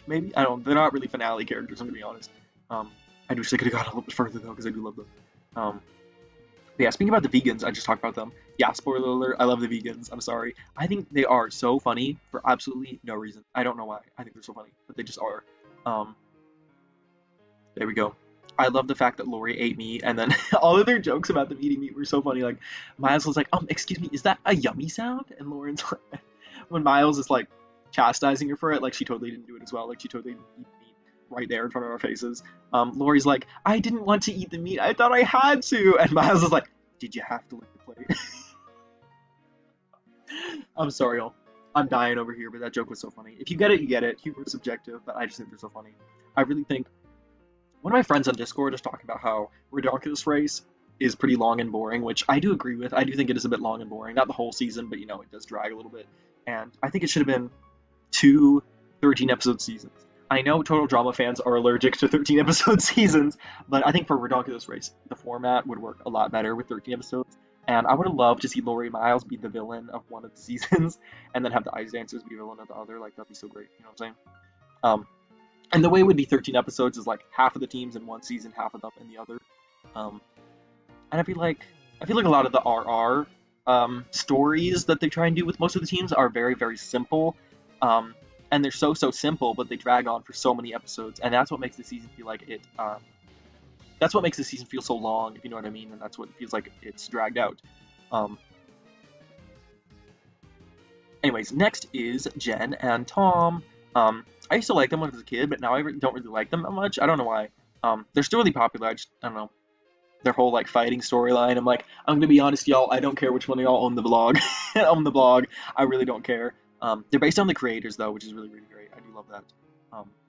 I don't. They're not really finale characters. I'm gonna be honest. I wish they could have gone a little bit further though, because I do love them. But yeah, speaking about the vegans, I just talked about them. Yeah, spoiler alert. I love the vegans. I'm sorry. I think they are so funny for absolutely no reason. I don't know why. I think they're so funny, but they just are. There we go. I love the fact that Lori ate meat, and then all of their jokes about them eating meat were so funny. Like Miles was like, excuse me, is that a yummy sound?" And Lauren's like, when Miles is like chastising her for it, like she totally didn't do it as well. Like she totally didn't eat meat right there in front of our faces. Lori's like, "I didn't want to eat the meat. I thought I had to." And Miles is like, "Did you have to lick the plate?" I'm sorry, y'all. I'm dying over here, but that joke was so funny. If you get it, you get it. Humor is subjective, but I just think they're so funny. I really think one of my friends on Discord is talking about how Redonkulous Race is pretty long and boring, which I do agree with. I do think it is a bit long and boring. Not the whole season, but it does drag a little bit. And I think it should have been two 13-episode seasons. I know Total Drama fans are allergic to 13-episode seasons, but I think for Redonkulous Race, the format would work a lot better with 13 episodes. And I would have loved to see Lori Miles be the villain of one of the seasons, and then have the Ice Dancers be the villain of the other. Like, that'd be so great. You know what I'm saying? And the way it would be 13 episodes is like half of the teams in one season, half of them in the other. Um, and I feel like a lot of the RR stories that they try and do with most of the teams are very, very simple. Um, and they're so simple, but they drag on for so many episodes, and that's what makes the season feel like it. That's what makes the season feel so long, if you know what I mean, and that's what feels like it's dragged out. Um, Anyways, next is Jen and Tom. I used to like them when I was a kid, but now I don't really like them that much. I don't know why. They're still really popular. I don't know, their whole like fighting storyline. I'm gonna be honest, y'all. I don't care which one of y'all own the blog. Own the blog. I really don't care. They're based on the creators though, which is really really great. I do love that.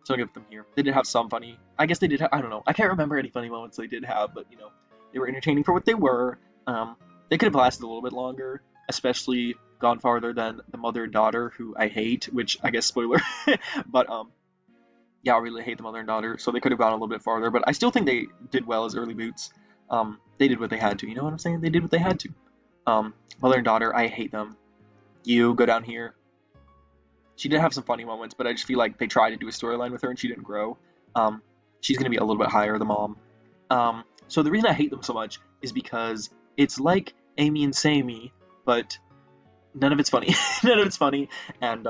So I'll give them here. They did have some funny. I guess they did. I don't know. I can't remember any funny moments they did have, but you know, they were entertaining for what they were. They could have lasted a little bit longer, especially gone farther than the mother and daughter, who I hate. Which I guess spoiler, but yeah, I really hate the mother and daughter. So they could have gone a little bit farther, but I still think they did well as early boots. They did what they had to. You know what I'm saying? They did what they had to. Mother and daughter, I hate them. You go down here. She did have some funny moments, but I just feel like they tried to do a storyline with her and she didn't grow. She's gonna be a little bit higher, the mom. So the reason I hate them so much is because it's like Amy and Sammy, but none of it's funny. None of it's funny. And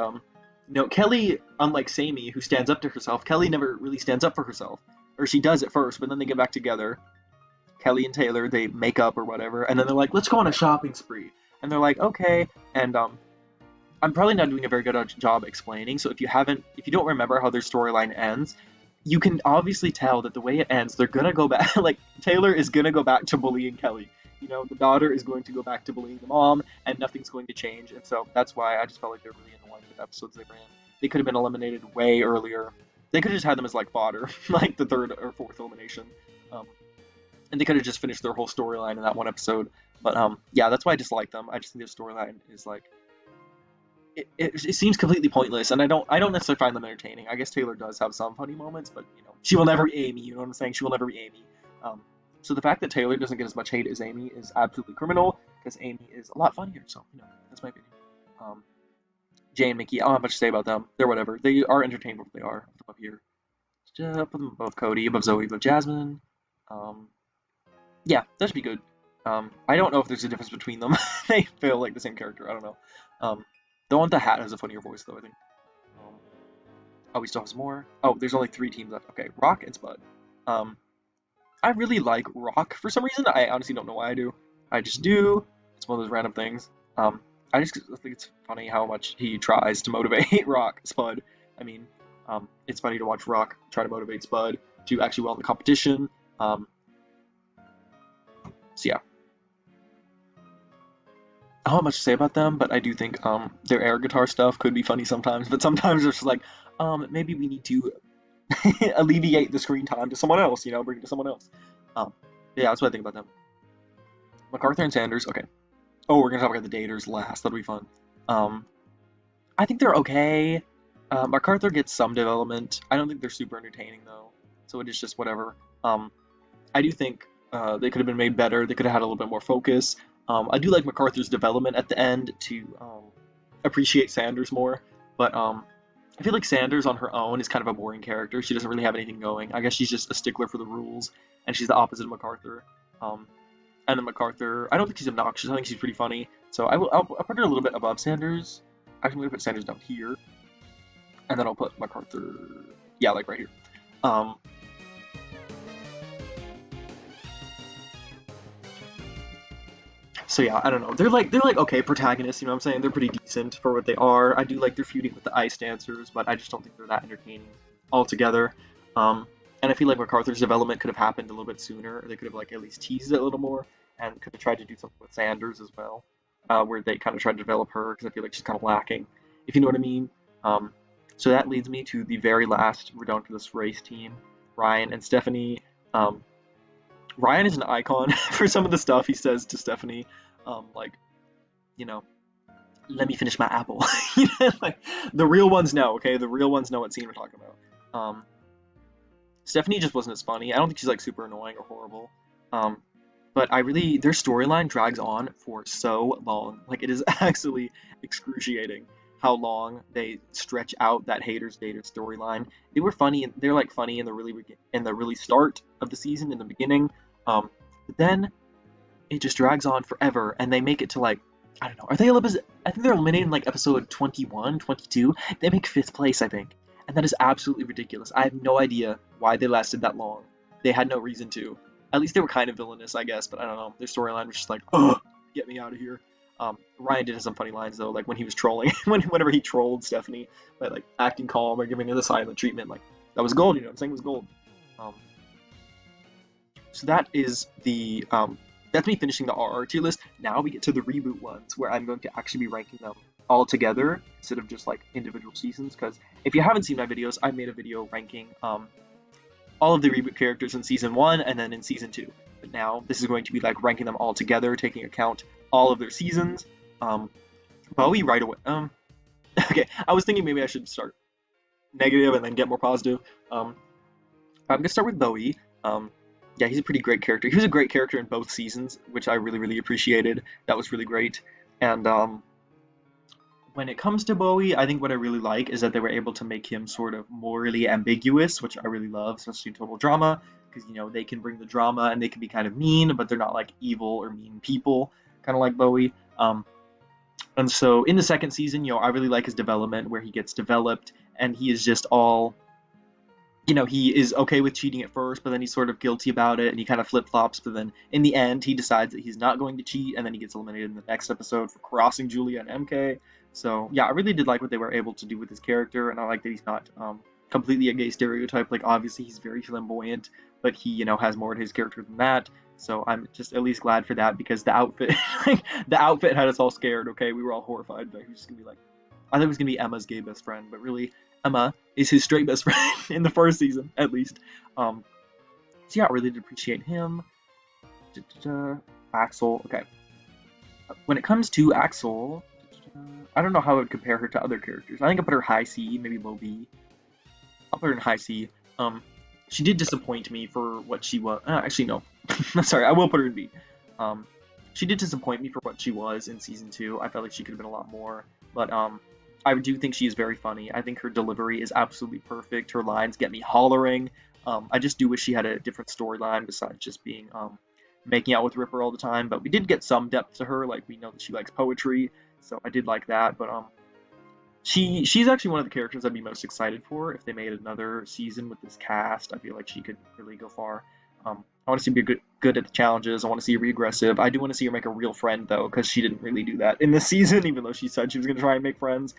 no, Kelly, unlike Sammy, who stands up to herself, Kelly never really stands up for herself, or she does at first, but then they get back together. Kelly and Taylor, they make up or whatever, and then they're like, let's go on a shopping spree. And they're like, okay. And I'm probably not doing a very good job explaining, so if you don't remember how their storyline ends, you can obviously tell that the way it ends, they're gonna go back, like, Taylor is gonna go back to bullying Kelly. You know, the daughter is going to go back to bullying the mom, and nothing's going to change, and so that's why I just felt like they're really annoying with the episodes they ran. They could have been eliminated way earlier. They could have just had them as, like, fodder, like the third or fourth elimination. Um, and they could have just finished their whole storyline in that one episode. But yeah, that's why I dislike them. I just think their storyline is like it seems completely pointless, and I don't necessarily find them entertaining. I guess Taylor does have some funny moments, but you know she will never be Amy. You know what I'm saying? She will never be Amy. So the fact that Taylor doesn't get as much hate as Amy is absolutely criminal because Amy is a lot funnier. So you know that's my opinion. Um, Jay and Mickey, I don't have much to say about them. They're whatever. They are entertaining for what they are. Up here, put them above Cody, above Zoe, above Jasmine. Um, Yeah, that should be good. I don't know if there's a difference between them. They feel like the same character. I don't know. Um, the one with the hat has a funnier voice, though, I think. Um, oh, we still have some more. Oh, there's only 3 teams left. Okay, Rock and Spud. Um, I really like Rock for some reason. I honestly don't know why I do. I just do. It's one of those random things. I just think it's funny how much he tries to motivate Rock, Spud. I mean, it's funny to watch Rock try to motivate Spud to do actually well in the competition. So yeah, I don't have much to say about them, but I do think their air guitar stuff could be funny sometimes. But sometimes it's just like, maybe we need to alleviate the screen time to someone else. You know, bring it to someone else. Um, yeah, that's what I think about them. MacArthur and Sanders. Okay. Oh, we're gonna talk about the daters last. That'll be fun. Um, I think they're okay. MacArthur gets some development. I don't think they're super entertaining though, so it is just whatever. I do think they could have been made better. They could have had a little bit more focus. I do like MacArthur's development at the end to appreciate Sanders more, but I feel like Sanders on her own is kind of a boring character. She doesn't really have anything going. I guess she's just a stickler for the rules, and she's the opposite of MacArthur. Um, and then MacArthur, I don't think she's obnoxious. I think she's pretty funny. So I'll put her a little bit above Sanders. Actually, I'm gonna put Sanders down here, and then I'll put MacArthur, yeah, like right here. Um, So yeah, I don't know. They're like okay protagonists, you know what I'm saying? They're pretty decent for what they are. I do like their feuding with the ice dancers, but I just don't think they're that entertaining altogether. Um, and I feel like MacArthur's development could have happened a little bit sooner. They could have like at least teased it a little more, and could have tried to do something with Sanders as well, where they kind of tried to develop her because I feel like she's kind of lacking, if you know what I mean. Um, so that leads me to the very last. We're down to this race team, Ryan and Stephanie. Um, Ryan is an icon for some of the stuff he says to Stephanie, like, you know, let me finish my apple. You know, like the real ones know, okay? The real ones know what scene we're talking about. Stephanie just wasn't as funny. I don't think she's like super annoying or horrible. Um, but their storyline drags on for so long. Like it is actually excruciating. how long they stretch out that haters daters storyline. They were funny, and they're like funny in the really start of the season in the beginning, but then it just drags on forever, and they make it to like, I don't know, are they I think they're eliminated in like episode 21, 22. They make 5th place, I think, and that is absolutely ridiculous. I have no idea why they lasted that long. They had no reason to. At least they were kind of villainous, I guess, but I don't know. Their storyline was just like, oh, get me out of here. Ryan did have some funny lines though, like when he was trolling, whenever he trolled Stephanie by like acting calm or giving her the silent treatment, like that was gold. You know what I'm saying? It was gold. Um, so that is the that's me finishing the RR tier list. Now we get to the reboot ones, where I'm going to actually be ranking them all together instead of just like individual seasons. Because if you haven't seen my videos, I made a video ranking all of the reboot characters in season 1 and then in season 2. But now this is going to be like ranking them all together, taking account all of their seasons. Bowie right away. Okay, I was thinking maybe I should start negative and then get more positive. I'm gonna start with Bowie. Yeah, he's a pretty great character. He was a great character in both seasons, which I really, really appreciated. That was really great. And when it comes to Bowie, I think what I really like is that they were able to make him sort of morally ambiguous, which I really love, especially in Total Drama, because, you know, they can bring the drama and they can be kind of mean, but they're not like evil or mean people, kind of like Bowie. And so in the second season, you know, I really like his development, where he gets developed and he is just all, you know, he is okay with cheating at first, but then he's sort of guilty about it, and he kind of flip-flops, but then in the end, he decides that he's not going to cheat, and then he gets eliminated in the next episode for crossing Julia and MK. So, yeah, I really did like what they were able to do with his character, and I like that he's not completely a gay stereotype. Like, obviously, he's very flamboyant, but he, you know, has more to his character than that. So I'm just at least glad for that, because the outfit, like, the outfit had us all scared, okay? We were all horrified that he was just gonna be like, I thought it was gonna be Emma's gay best friend, but really, Emma is his straight best friend in the first season, at least. So yeah, I really did appreciate him. Axel, okay. When it comes to Axel, I don't know how I would compare her to other characters. I think I'll put her high C, maybe low B. I'll put her in high C. She did disappoint me for what she was. Actually, no. Sorry, I will put her in B. She did disappoint me for what she was in season 2. I felt like she could have been a lot more, but I do think she is very funny. I think her delivery is absolutely perfect. Her lines get me hollering. I just do wish she had a different storyline besides just being making out with Ripper all the time. But we did get some depth to her. Like, we know that she likes poetry, so I did like that. But she's actually one of the characters I'd be most excited for if they made another season with this cast. I feel like she could really go far. I want to see her be good at the challenges. I want to see her be aggressive. I do want to see her make a real friend, though, because she didn't really do that in this season, even though she said she was going to try and make friends.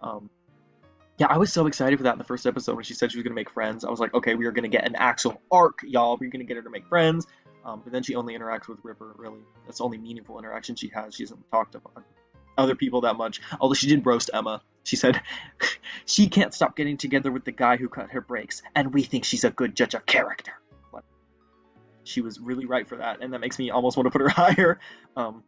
Yeah, I was so excited for that in the first episode when she said she was going to make friends. I was like, okay, we are going to get an Axel arc, y'all. We're going to get her to make friends. But then she only interacts with Ripper, really. That's the only meaningful interaction she has. She hasn't talked about other people that much. Although she did roast Emma. She said, she can't stop getting together with the guy who cut her brakes, and we think she's a good judge of character. She was really right for that, and that makes me almost want to put her higher. But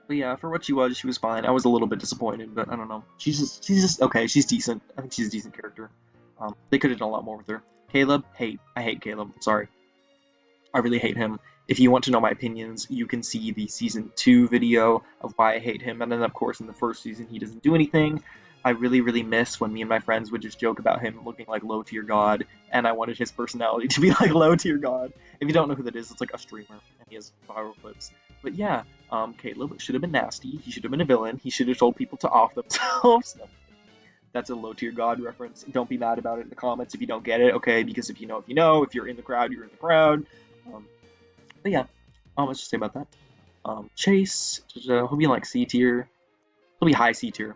yeah, for what she was fine. I was a little bit disappointed, but I don't know. She's just okay. She's decent. I think she's a decent character. They could have done a lot more with her. Caleb, hate. I hate Caleb. Sorry. I really hate him. If you want to know my opinions, you can see the season 2 video of why I hate him. And then, of course, in the first season, he doesn't do anything. I really, really miss when me and my friends would just joke about him looking like low tier god, and I wanted his personality to be like low tier god. If you don't know who that is, it's like a streamer, and he has viral clips. But yeah, Caleb should have been nasty. He should have been a villain. He should have told people to off themselves. That's a low tier god reference. Don't be mad about it in the comments if you don't get it, okay? Because if you know, you know. If you're in the crowd, you're in the crowd. But yeah, let's just say about that. Chase, he'll be in like C tier. He'll be high C tier,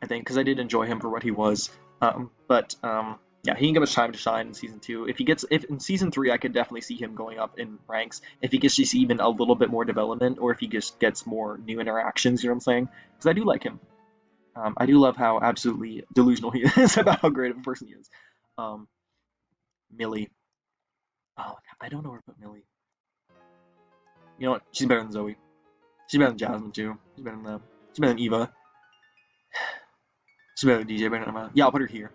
I think, because I did enjoy him for what he was. Yeah, he didn't get much time to shine in season 2. If in season 3, I could definitely see him going up in ranks. If he gets just even a little bit more development, or if he just gets more new interactions, you know what I'm saying? Because I do like him. I do love how absolutely delusional he is about how great of a person he is. Millie. Oh, I don't know where to put Millie. You know what? She's better than Zoe. She's better than Jasmine too. She's better than Eva. She's better than DJ, better than Emma. Yeah, I'll put her here.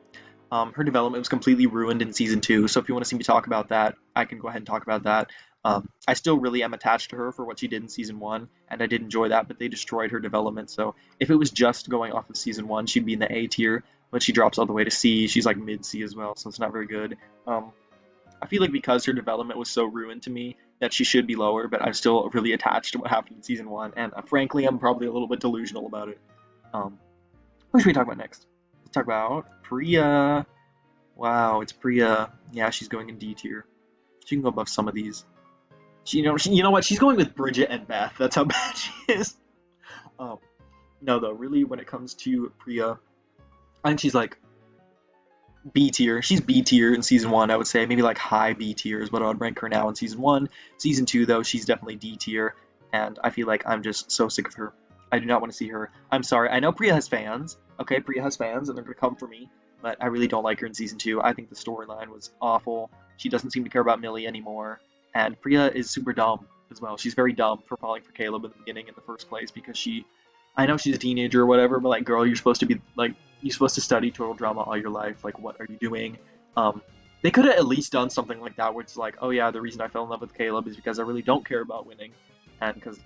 Her development was completely ruined in season two, so if you want to see me talk about that, I can go ahead and talk about that. I still really am attached to her for what she did in season one, and I did enjoy that, but they destroyed her development. So if it was just going off of season one, she'd be in the A tier, but she drops all the way to C. She's like mid C as well, so it's not very good. I feel like because her development was so ruined to me that she should be lower, but I'm still really attached to what happened in season one, and frankly, I'm probably a little bit delusional about it. What should we talk about next? Let's talk about Priya. Wow, it's Priya. Yeah, she's going in D tier. She can go above some of these. You know what? She's going with Bridget and Beth. That's how bad she is. Um, no, though, really, when it comes to Priya, I think she's like B tier. She's B tier in season one, I would say. Maybe like high B tier is what I would rank her now in season one. Season two, though, she's definitely D tier, and I feel like I'm just so sick of her. I do not want to see her. I'm sorry. I know Priya has fans. Okay, Priya has fans, and they're going to come for me, but I really don't like her in season two. I think the storyline was awful. She doesn't seem to care about Millie anymore, and Priya is super dumb as well. She's very dumb for falling for Caleb in the beginning in the first place because I know she's a teenager or whatever, but like, girl, you're supposed to be like, you're supposed to study total drama all your life. Like, what are you doing? They could have at least done something like that, where it's like, oh yeah, the reason I fell in love with Caleb is because I really don't care about winning, and because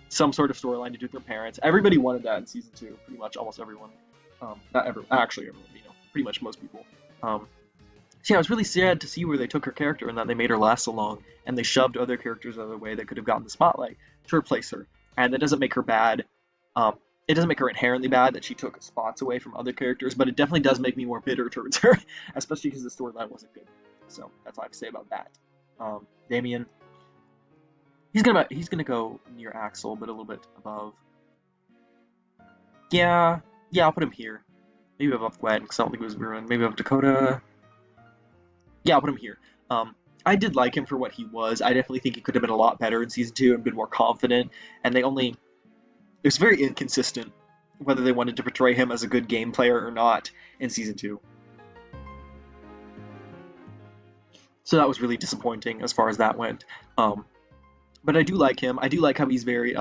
some sort of storyline to do with their parents. Everybody wanted that in season two, pretty much almost everyone. Not everyone, actually everyone, pretty much most people. So yeah, I was really sad to see where they took her character and that they made her last so long, and they shoved other characters out of the way that could have gotten the spotlight to replace her. And that doesn't make her bad. It doesn't make her inherently bad that she took spots away from other characters, but it definitely does make me more bitter towards her, especially because the storyline wasn't good. So that's all I have to say about that. Damien, he's gonna go near Axel, but a little bit above. Yeah, I'll put him here. Maybe above Gwen, because I don't think it was ruined. Maybe above Dakota. Yeah, I'll put him here. I did like him for what he was. I definitely think he could have been a lot better in season two and been more confident. And it was very inconsistent whether they wanted to portray him as a good game player or not in season two. So that was really disappointing as far as that went. But I do like him. I do like how he's very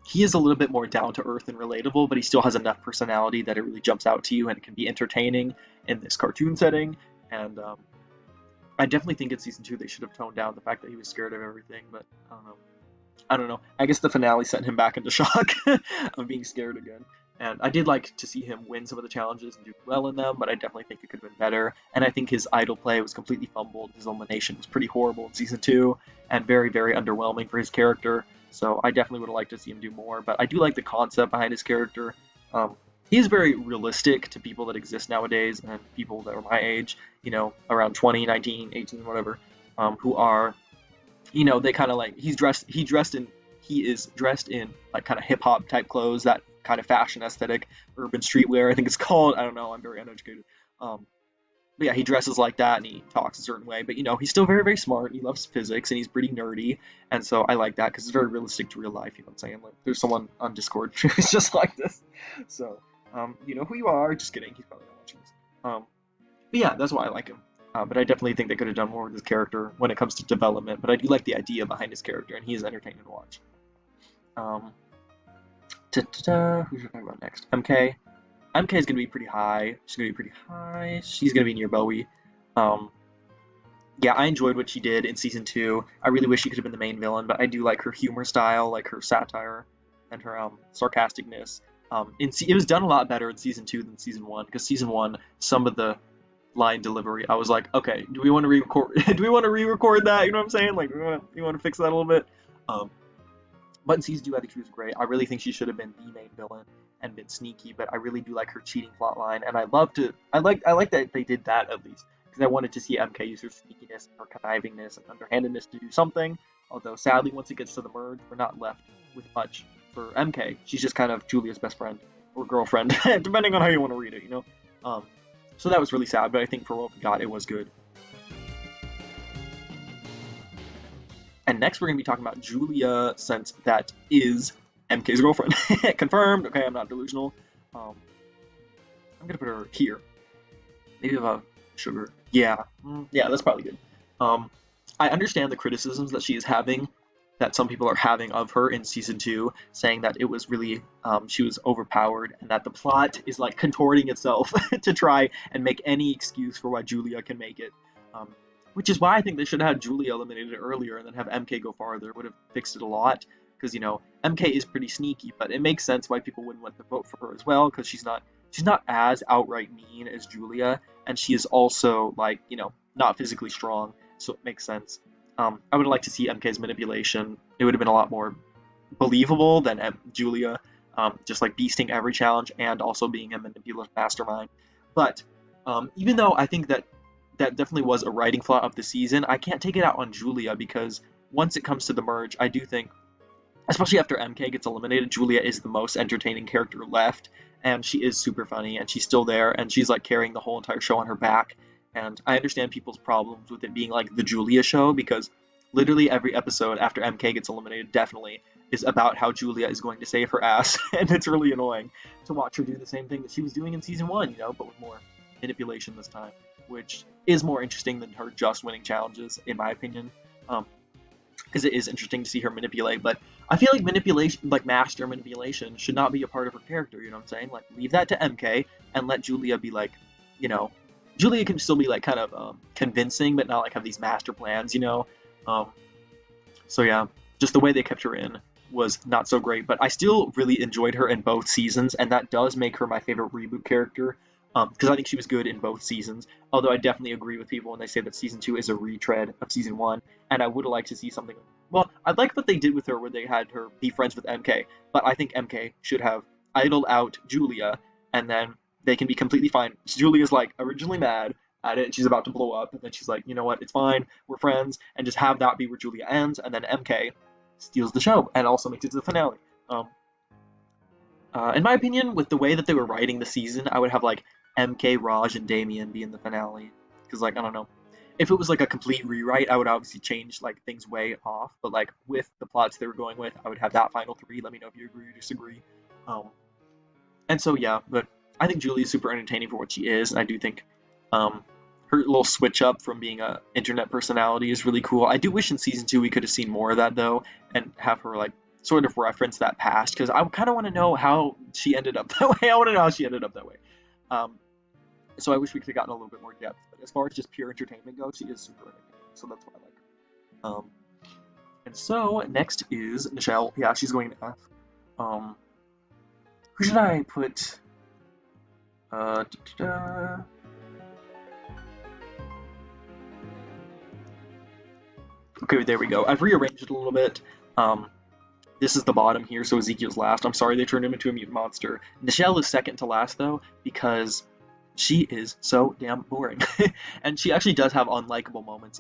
he is a little bit more down to earth and relatable, but he still has enough personality that it really jumps out to you and it can be entertaining in this cartoon setting. And I definitely think in season two they should have toned down the fact that he was scared of everything, but I don't know. I guess the finale sent him back into shock of being scared again. And I did like to see him win some of the challenges and do well in them, but I definitely think it could have been better. And I think his idol play was completely fumbled. His elimination was pretty horrible in season two and very, very underwhelming for his character. So I definitely would have liked to see him do more. But I do like the concept behind his character. He's very realistic to people that exist nowadays and people that are my age, around 20, 19, 18, whatever, who are, they kind of like, he is dressed in like kind of hip hop type clothes, that kind of fashion aesthetic, urban streetwear, I think it's called. I don't know, I'm very uneducated. But yeah, he dresses like that and he talks a certain way, but he's still very, very smart. He loves physics and he's pretty nerdy. And so I like that because it's very realistic to real life. You know what I'm saying? Like, there's someone on Discord who's just like this. So, you know who you are. Just kidding. He's probably not watching this. But yeah, that's why I like him. But I definitely think they could have done more with his character when it comes to development. But I do like the idea behind his character, and he is entertaining to watch. Who should I talk about next? MK. MK is going to be pretty high. She's going to be pretty high. She's going to be near Bowie. Yeah, I enjoyed what she did in season two. I really wish she could have been the main villain, but I do like her humor style, like her satire and her sarcasticness. It was done a lot better in season two than season one, because season one, some of the line delivery, I was like, okay, do we want to re-record? Do we want to re-record that? You know what I'm saying? Like, you want to fix that a little bit? But in season two, I think she was great. I really think she should have been the main villain and been sneaky. But I really do like her cheating plotline, and I like that they did that at least, because I wanted to see MK use her sneakiness, her connivingness, and underhandedness to do something. Although sadly, once it gets to the merge, we're not left with much for MK. She's just kind of Julia's best friend or girlfriend, depending on how you want to read it. So that was really sad. But I think for what we got, it was good. And next we're going to be talking about Julia, since that is MK's girlfriend. Confirmed. Okay, I'm not delusional. I'm going to put her here. Maybe above Sugar. Yeah, that's probably good. I understand the criticisms that she is having that some people are having of her in season 2, saying that it was really she was overpowered and that the plot is like contorting itself to try and make any excuse for why Julia can make it. Um, which is why I think they should have had Julia eliminated earlier and then have MK go farther. It would have fixed it a lot. Because MK is pretty sneaky, but it makes sense why people wouldn't want to vote for her as well. Because she's not as outright mean as Julia, and she is also like not physically strong, so it makes sense. I would like to see MK's manipulation. It would have been a lot more believable than Julia, just like beasting every challenge and also being a manipulative mastermind. But even though I think that definitely was a writing flaw of the season, I can't take it out on Julia because once it comes to the merge, I do think, especially after MK gets eliminated, Julia is the most entertaining character left, and she is super funny, and she's still there, and she's like carrying the whole entire show on her back. And I understand people's problems with it being like the Julia show because literally every episode after MK gets eliminated definitely is about how Julia is going to save her ass, and it's really annoying to watch her do the same thing that she was doing in season 1, but with more manipulation this time, which is more interesting than her just winning challenges, in my opinion. Because it is interesting to see her manipulate, but I feel like manipulation, like master manipulation, should not be a part of her character, you know what I'm saying? Like, leave that to MK, and let Julia be like, Julia can still be like kind of convincing, but not like have these master plans, So yeah, just the way they kept her in was not so great, but I still really enjoyed her in both seasons, and that does make her my favorite reboot character, because I think she was good in both seasons, although I definitely agree with people when they say that season 2 is a retread of season 1, and I would have liked to see something. Well, I like what they did with her where they had her be friends with MK, but I think MK should have idled out Julia, and then they can be completely fine. Julia's like originally mad at it, and she's about to blow up, and then she's like, you know what, it's fine, we're friends, and just have that be where Julia ends, and then MK steals the show and also makes it to the finale. In my opinion, with the way that they were writing the season, I would have like MK, Raj, and Damien be in the finale. Because, like, I don't know. If it was like a complete rewrite, I would obviously change like things way off. But like with the plots they were going with, I would have that final 3. Let me know if you agree or disagree. And so yeah, but I think Julie is super entertaining for what she is, and I do think her little switch up from being a internet personality is really cool. I do wish in season 2 we could have seen more of that though, and have her like sort of reference that past, because I kind of want to know how she ended up that way. I want to know how she ended up that way. So I wish we could have gotten a little bit more depth. But as far as just pure entertainment goes, she is super entertaining, so that's why I like her. And so next is Nichelle. Yeah, she's going to F. Who should I put? Okay, there we go. I've rearranged it a little bit. This is the bottom here, so Ezekiel's last. I'm sorry they turned him into a mutant monster. Nichelle is second to last, though, because she is so damn boring. And she actually does have unlikable moments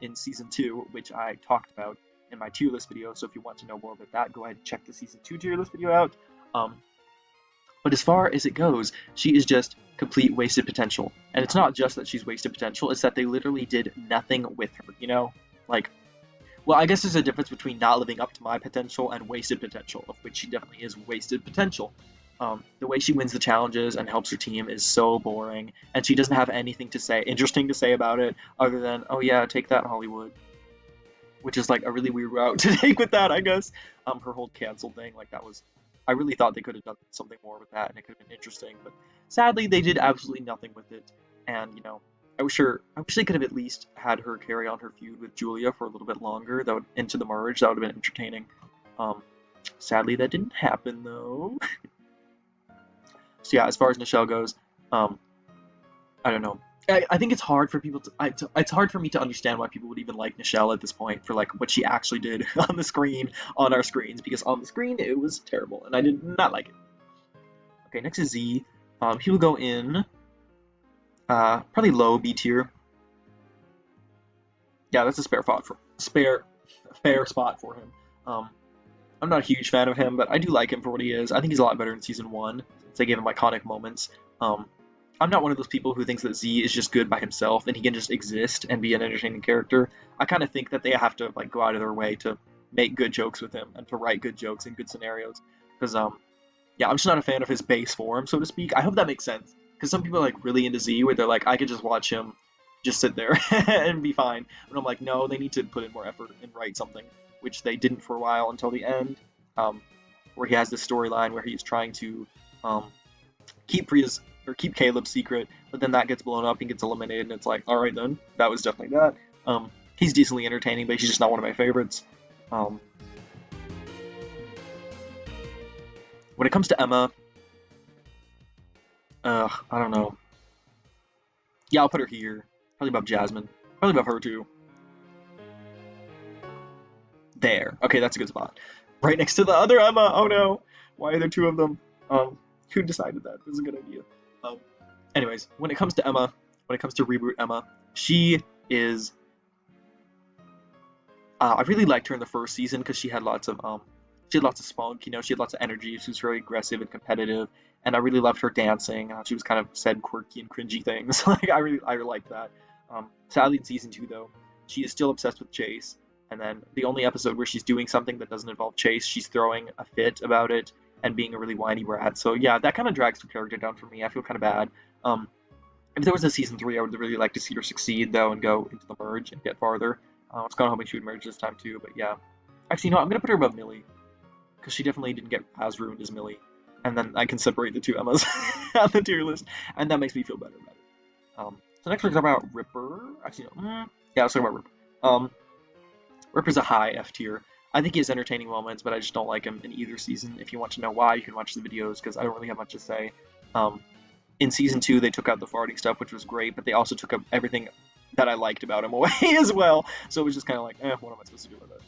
in Season 2, which I talked about in my tier list video, so if you want to know more about that, go ahead and check the Season 2 tier list video out. But as far as it goes, she is just complete wasted potential. And it's not just that she's wasted potential, it's that they literally did nothing with her, Like, well, I guess there's a difference between not living up to my potential and wasted potential, of which she definitely is wasted potential. The way she wins the challenges and helps her team is so boring, and she doesn't have anything interesting to say about it, other than, oh yeah, take that, Hollywood. Which is like a really weird route to take with that, I guess. Her whole cancel thing, like that was, I really thought they could have done something more with that, and it could have been interesting, but sadly they did absolutely nothing with it, and I wish they could have at least had her carry on her feud with Julia for a little bit longer, into the merge. That would have been entertaining. Sadly, that didn't happen, though. So yeah, as far as Nichelle goes, I don't know. I think it's hard for people it's hard for me to understand why people would even like Nichelle at this point for like what she actually did on the screen, on our screens, because on the screen it was terrible, and I did not like it. Okay, next is Z. He will go in probably low B tier. Yeah, that's a fair spot for him. I'm not a huge fan of him, but I do like him for what he is. I think he's a lot better in season 1, since they gave him iconic moments. I'm not one of those people who thinks that Z is just good by himself and he can just exist and be an entertaining character. I kind of think that they have to like go out of their way to make good jokes with him and to write good jokes in good scenarios. Because yeah, I'm just not a fan of his base form, so to speak. I hope that makes sense. Because some people are like really into Z, where they're like, I could just watch him just sit there and be fine. But I'm like, no, they need to put in more effort and write something. which they didn't for a while until the end, where he has this storyline where he's trying to um, keep Caleb's secret, but then that gets blown up and gets eliminated, and it's like, all right then, that was definitely that. He's decently entertaining, but he's just not one of my favorites. When it comes to Emma, I don't know. Yeah, I'll put her here. Probably above Jasmine. Probably above her too. There. Okay, that's a good spot. Right next to the other Emma. Oh no. Why are there two of them? Who decided that? This is a good idea. Anyways, when it comes to Emma, when it comes to reboot Emma, she is. I really liked her in the first season because she had lots of spunk. She had lots of energy. She was very aggressive and competitive, and I really loved her dancing. She was kind of said quirky and cringy things. Like I really liked that. Sadly, in season 2 though, she is still obsessed with Chase. And then the only episode where she's doing something that doesn't involve Chase, she's throwing a fit about it and being a really whiny brat. So yeah, that kind of drags the character down for me. I feel kind of bad. If there was a season 3, I would really like to see her succeed though and go into the merge and get farther. I was kind of hoping she would merge this time too, but yeah. Actually, no, I'm gonna put her above Millie because she definitely didn't get as ruined as Millie. And then I can separate the two Emmas on the tier list, and that makes me feel better about it. So next we're talking about Ripper. Actually, no. Yeah, let's talk about Ripper. Ripper's a high F tier. I think he has entertaining moments, but I just don't like him in either season. If you want to know why, you can watch the videos, because I don't really have much to say. In season 2, they took out the farting stuff, which was great, but they also took up everything that I liked about him away as well. So it was just kind of like, what am I supposed to do with it?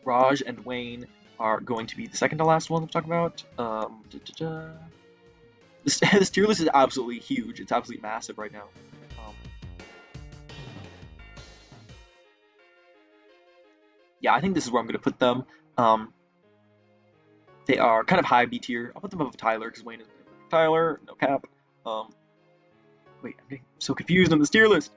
Raj and Wayne are going to be the second to last one to talk about. This tier list is absolutely huge. It's absolutely massive right now. Yeah, I think this is where I'm going to put them. They are kind of high B tier. I'll put them above Tyler because Wayne is Tyler, no cap. Wait, I'm getting so confused on this tier list.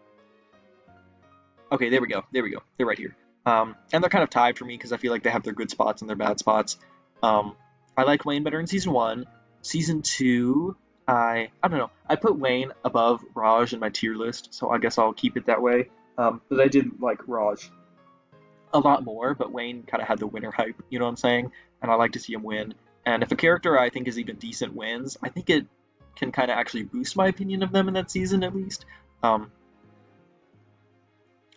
Okay, there we go. They're right here. And they're kind of tied for me because I feel like they have their good spots and their bad spots. I like Wayne better in season 1. Season 2, I don't know. I put Wayne above Raj in my tier list, so I guess I'll keep it that way. But I did like Raj a lot more, but Wayne kind of had the winner hype, you know what I'm saying? And I like to see him win. And if a character I think is even decent wins, I think it can kind of actually boost my opinion of them in that season at least. And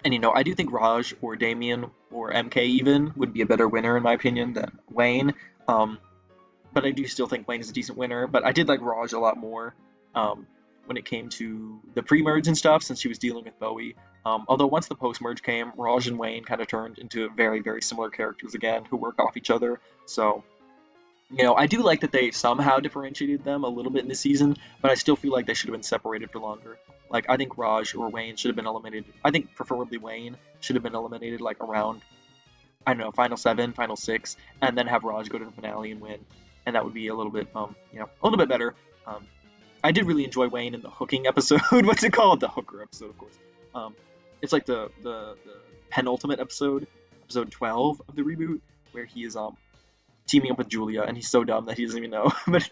I do think Raj or Damien or MK even would be a better winner in my opinion than Wayne. But I do still think Wayne is a decent winner. But I did like Raj a lot more when it came to the pre-merge and stuff, since she was dealing with Bowie. Although once the post-merge came, Raj and Wayne kind of turned into very, very similar characters again, who work off each other. So, I do like that they somehow differentiated them a little bit in this season, but I still feel like they should have been separated for longer. Like, I think Raj or Wayne should have been eliminated. I think preferably Wayne should have been eliminated, like, around, I don't know, Final 7, Final 6, and then have Raj go to the finale and win. And that would be a little bit, a little bit better. I did really enjoy Wayne in the hooking episode. What's it called? The hooker episode, of course. It's like the penultimate episode, episode 12 of the reboot, where he is teaming up with Julia, and he's so dumb that he doesn't even know, but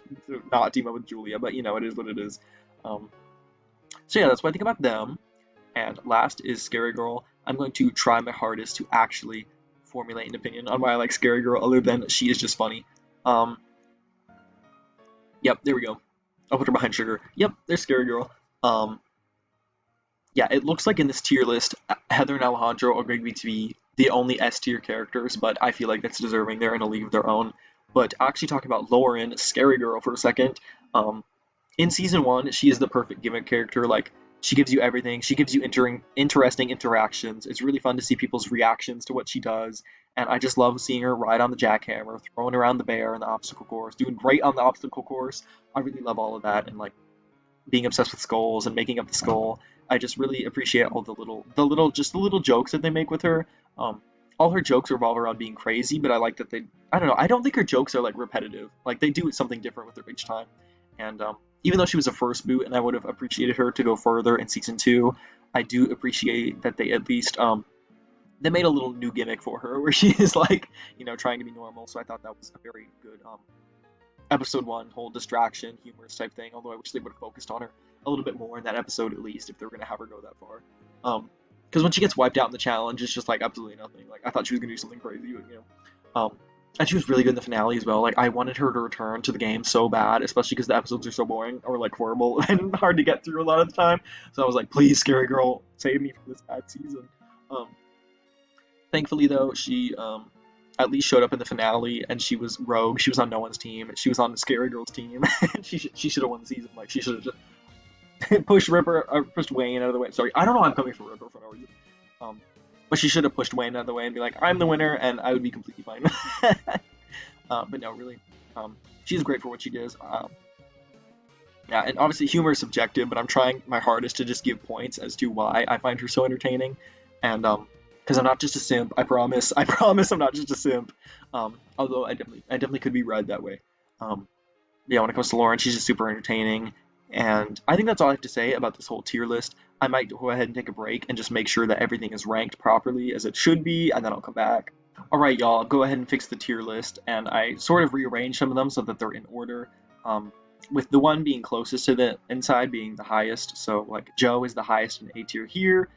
not team up with Julia. But it is what it is. So yeah, that's what I think about them. And last is Scary Girl. I'm going to try my hardest to actually formulate an opinion on why I like Scary Girl, other than she is just funny. Yep, there we go. I'll put her behind Sugar. Yep, there's Scary Girl. Yeah, it looks like in this tier list, Heather and Alejandro are going to be the only S tier characters, but I feel like that's deserving. They're in a league of their own. But actually talking about Lauren, Scary Girl, for a second, in season 1, she is the perfect gimmick character. Like, she gives you everything. She gives you interesting interactions. It's really fun to see people's reactions to what she does. And I just love seeing her ride on the jackhammer, throwing around the bear in the obstacle course, doing great on the obstacle course. I really love all of that, and like being obsessed with skulls and making up the skull. I just really appreciate all the little jokes that they make with her. All her jokes revolve around being crazy, but I like that I don't know, I don't think her jokes are like repetitive. Like they do something different with her each time. And even though she was a first boot and I would have appreciated her to go further in season 2, I do appreciate that they at least they made a little new gimmick for her where she is like, trying to be normal. So I thought that was a very good episode 1 whole distraction, humorous type thing. Although I wish they would have focused on her a little bit more in that episode at least, if they were going to have her go that far. because when she gets wiped out in the challenge, it's just like absolutely nothing. Like I thought she was gonna do something crazy, but and she was really good in the finale as well. Like I wanted her to return to the game so bad, especially because the episodes are so boring or like horrible and hard to get through a lot of the time. So I was like, please, Scary Girl, save me from this bad season. Um, Thankfully though, she at least showed up in the finale, and she was rogue. She was on no one's team. She was on the Scary Girl's team. She should have won the season. Like she should have just pushed Ripper, pushed Wayne out of the way. Sorry, I don't know. I'm coming for Ripper for no reason. Um, but she should have pushed Wayne out of the way and be like, I'm the winner, and I would be completely fine. But no, really, she's great for what she does. Yeah, and obviously humor is subjective, but I'm trying my hardest to just give points as to why I find her so entertaining, and because I'm not just a simp. I promise. I promise I'm not just a simp. Although I definitely could be read that way. Um, yeah, when it comes to Lauren, she's just super entertaining. And I think that's all I have to say about this whole tier list. I might go ahead and take a break and just make sure that everything is ranked properly as it should be, and then I'll come back. Alright, y'all, go ahead and fix the tier list, and I sort of rearranged some of them so that they're in order. With the one being closest to the inside being the highest, so like Joe is the highest in A tier here.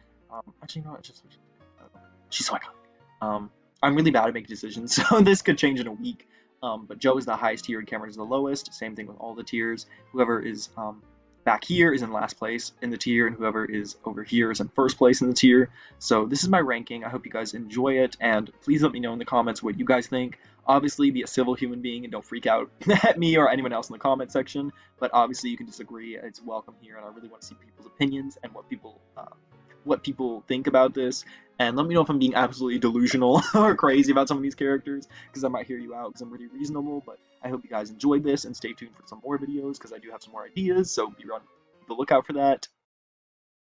Actually, no, it's just she's so iconic. I'm really bad at making decisions, so this could change in a week. But Joe is the highest tier and Cameron is the lowest. Same thing with all the tiers. Whoever is back here is in last place in the tier, and whoever is over here is in first place in the tier. So this is my ranking. I hope you guys enjoy it, and please let me know in the comments what you guys think. Obviously, be a civil human being and don't freak out at me or anyone else in the comment section. But obviously, you can disagree. It's welcome here, and I really want to see people's opinions and what people think about this. And let me know if I'm being absolutely delusional or crazy about some of these characters, because I might hear you out because I'm pretty reasonable. But I hope you guys enjoyed this and stay tuned for some more videos because I do have some more ideas. So be on the lookout for that.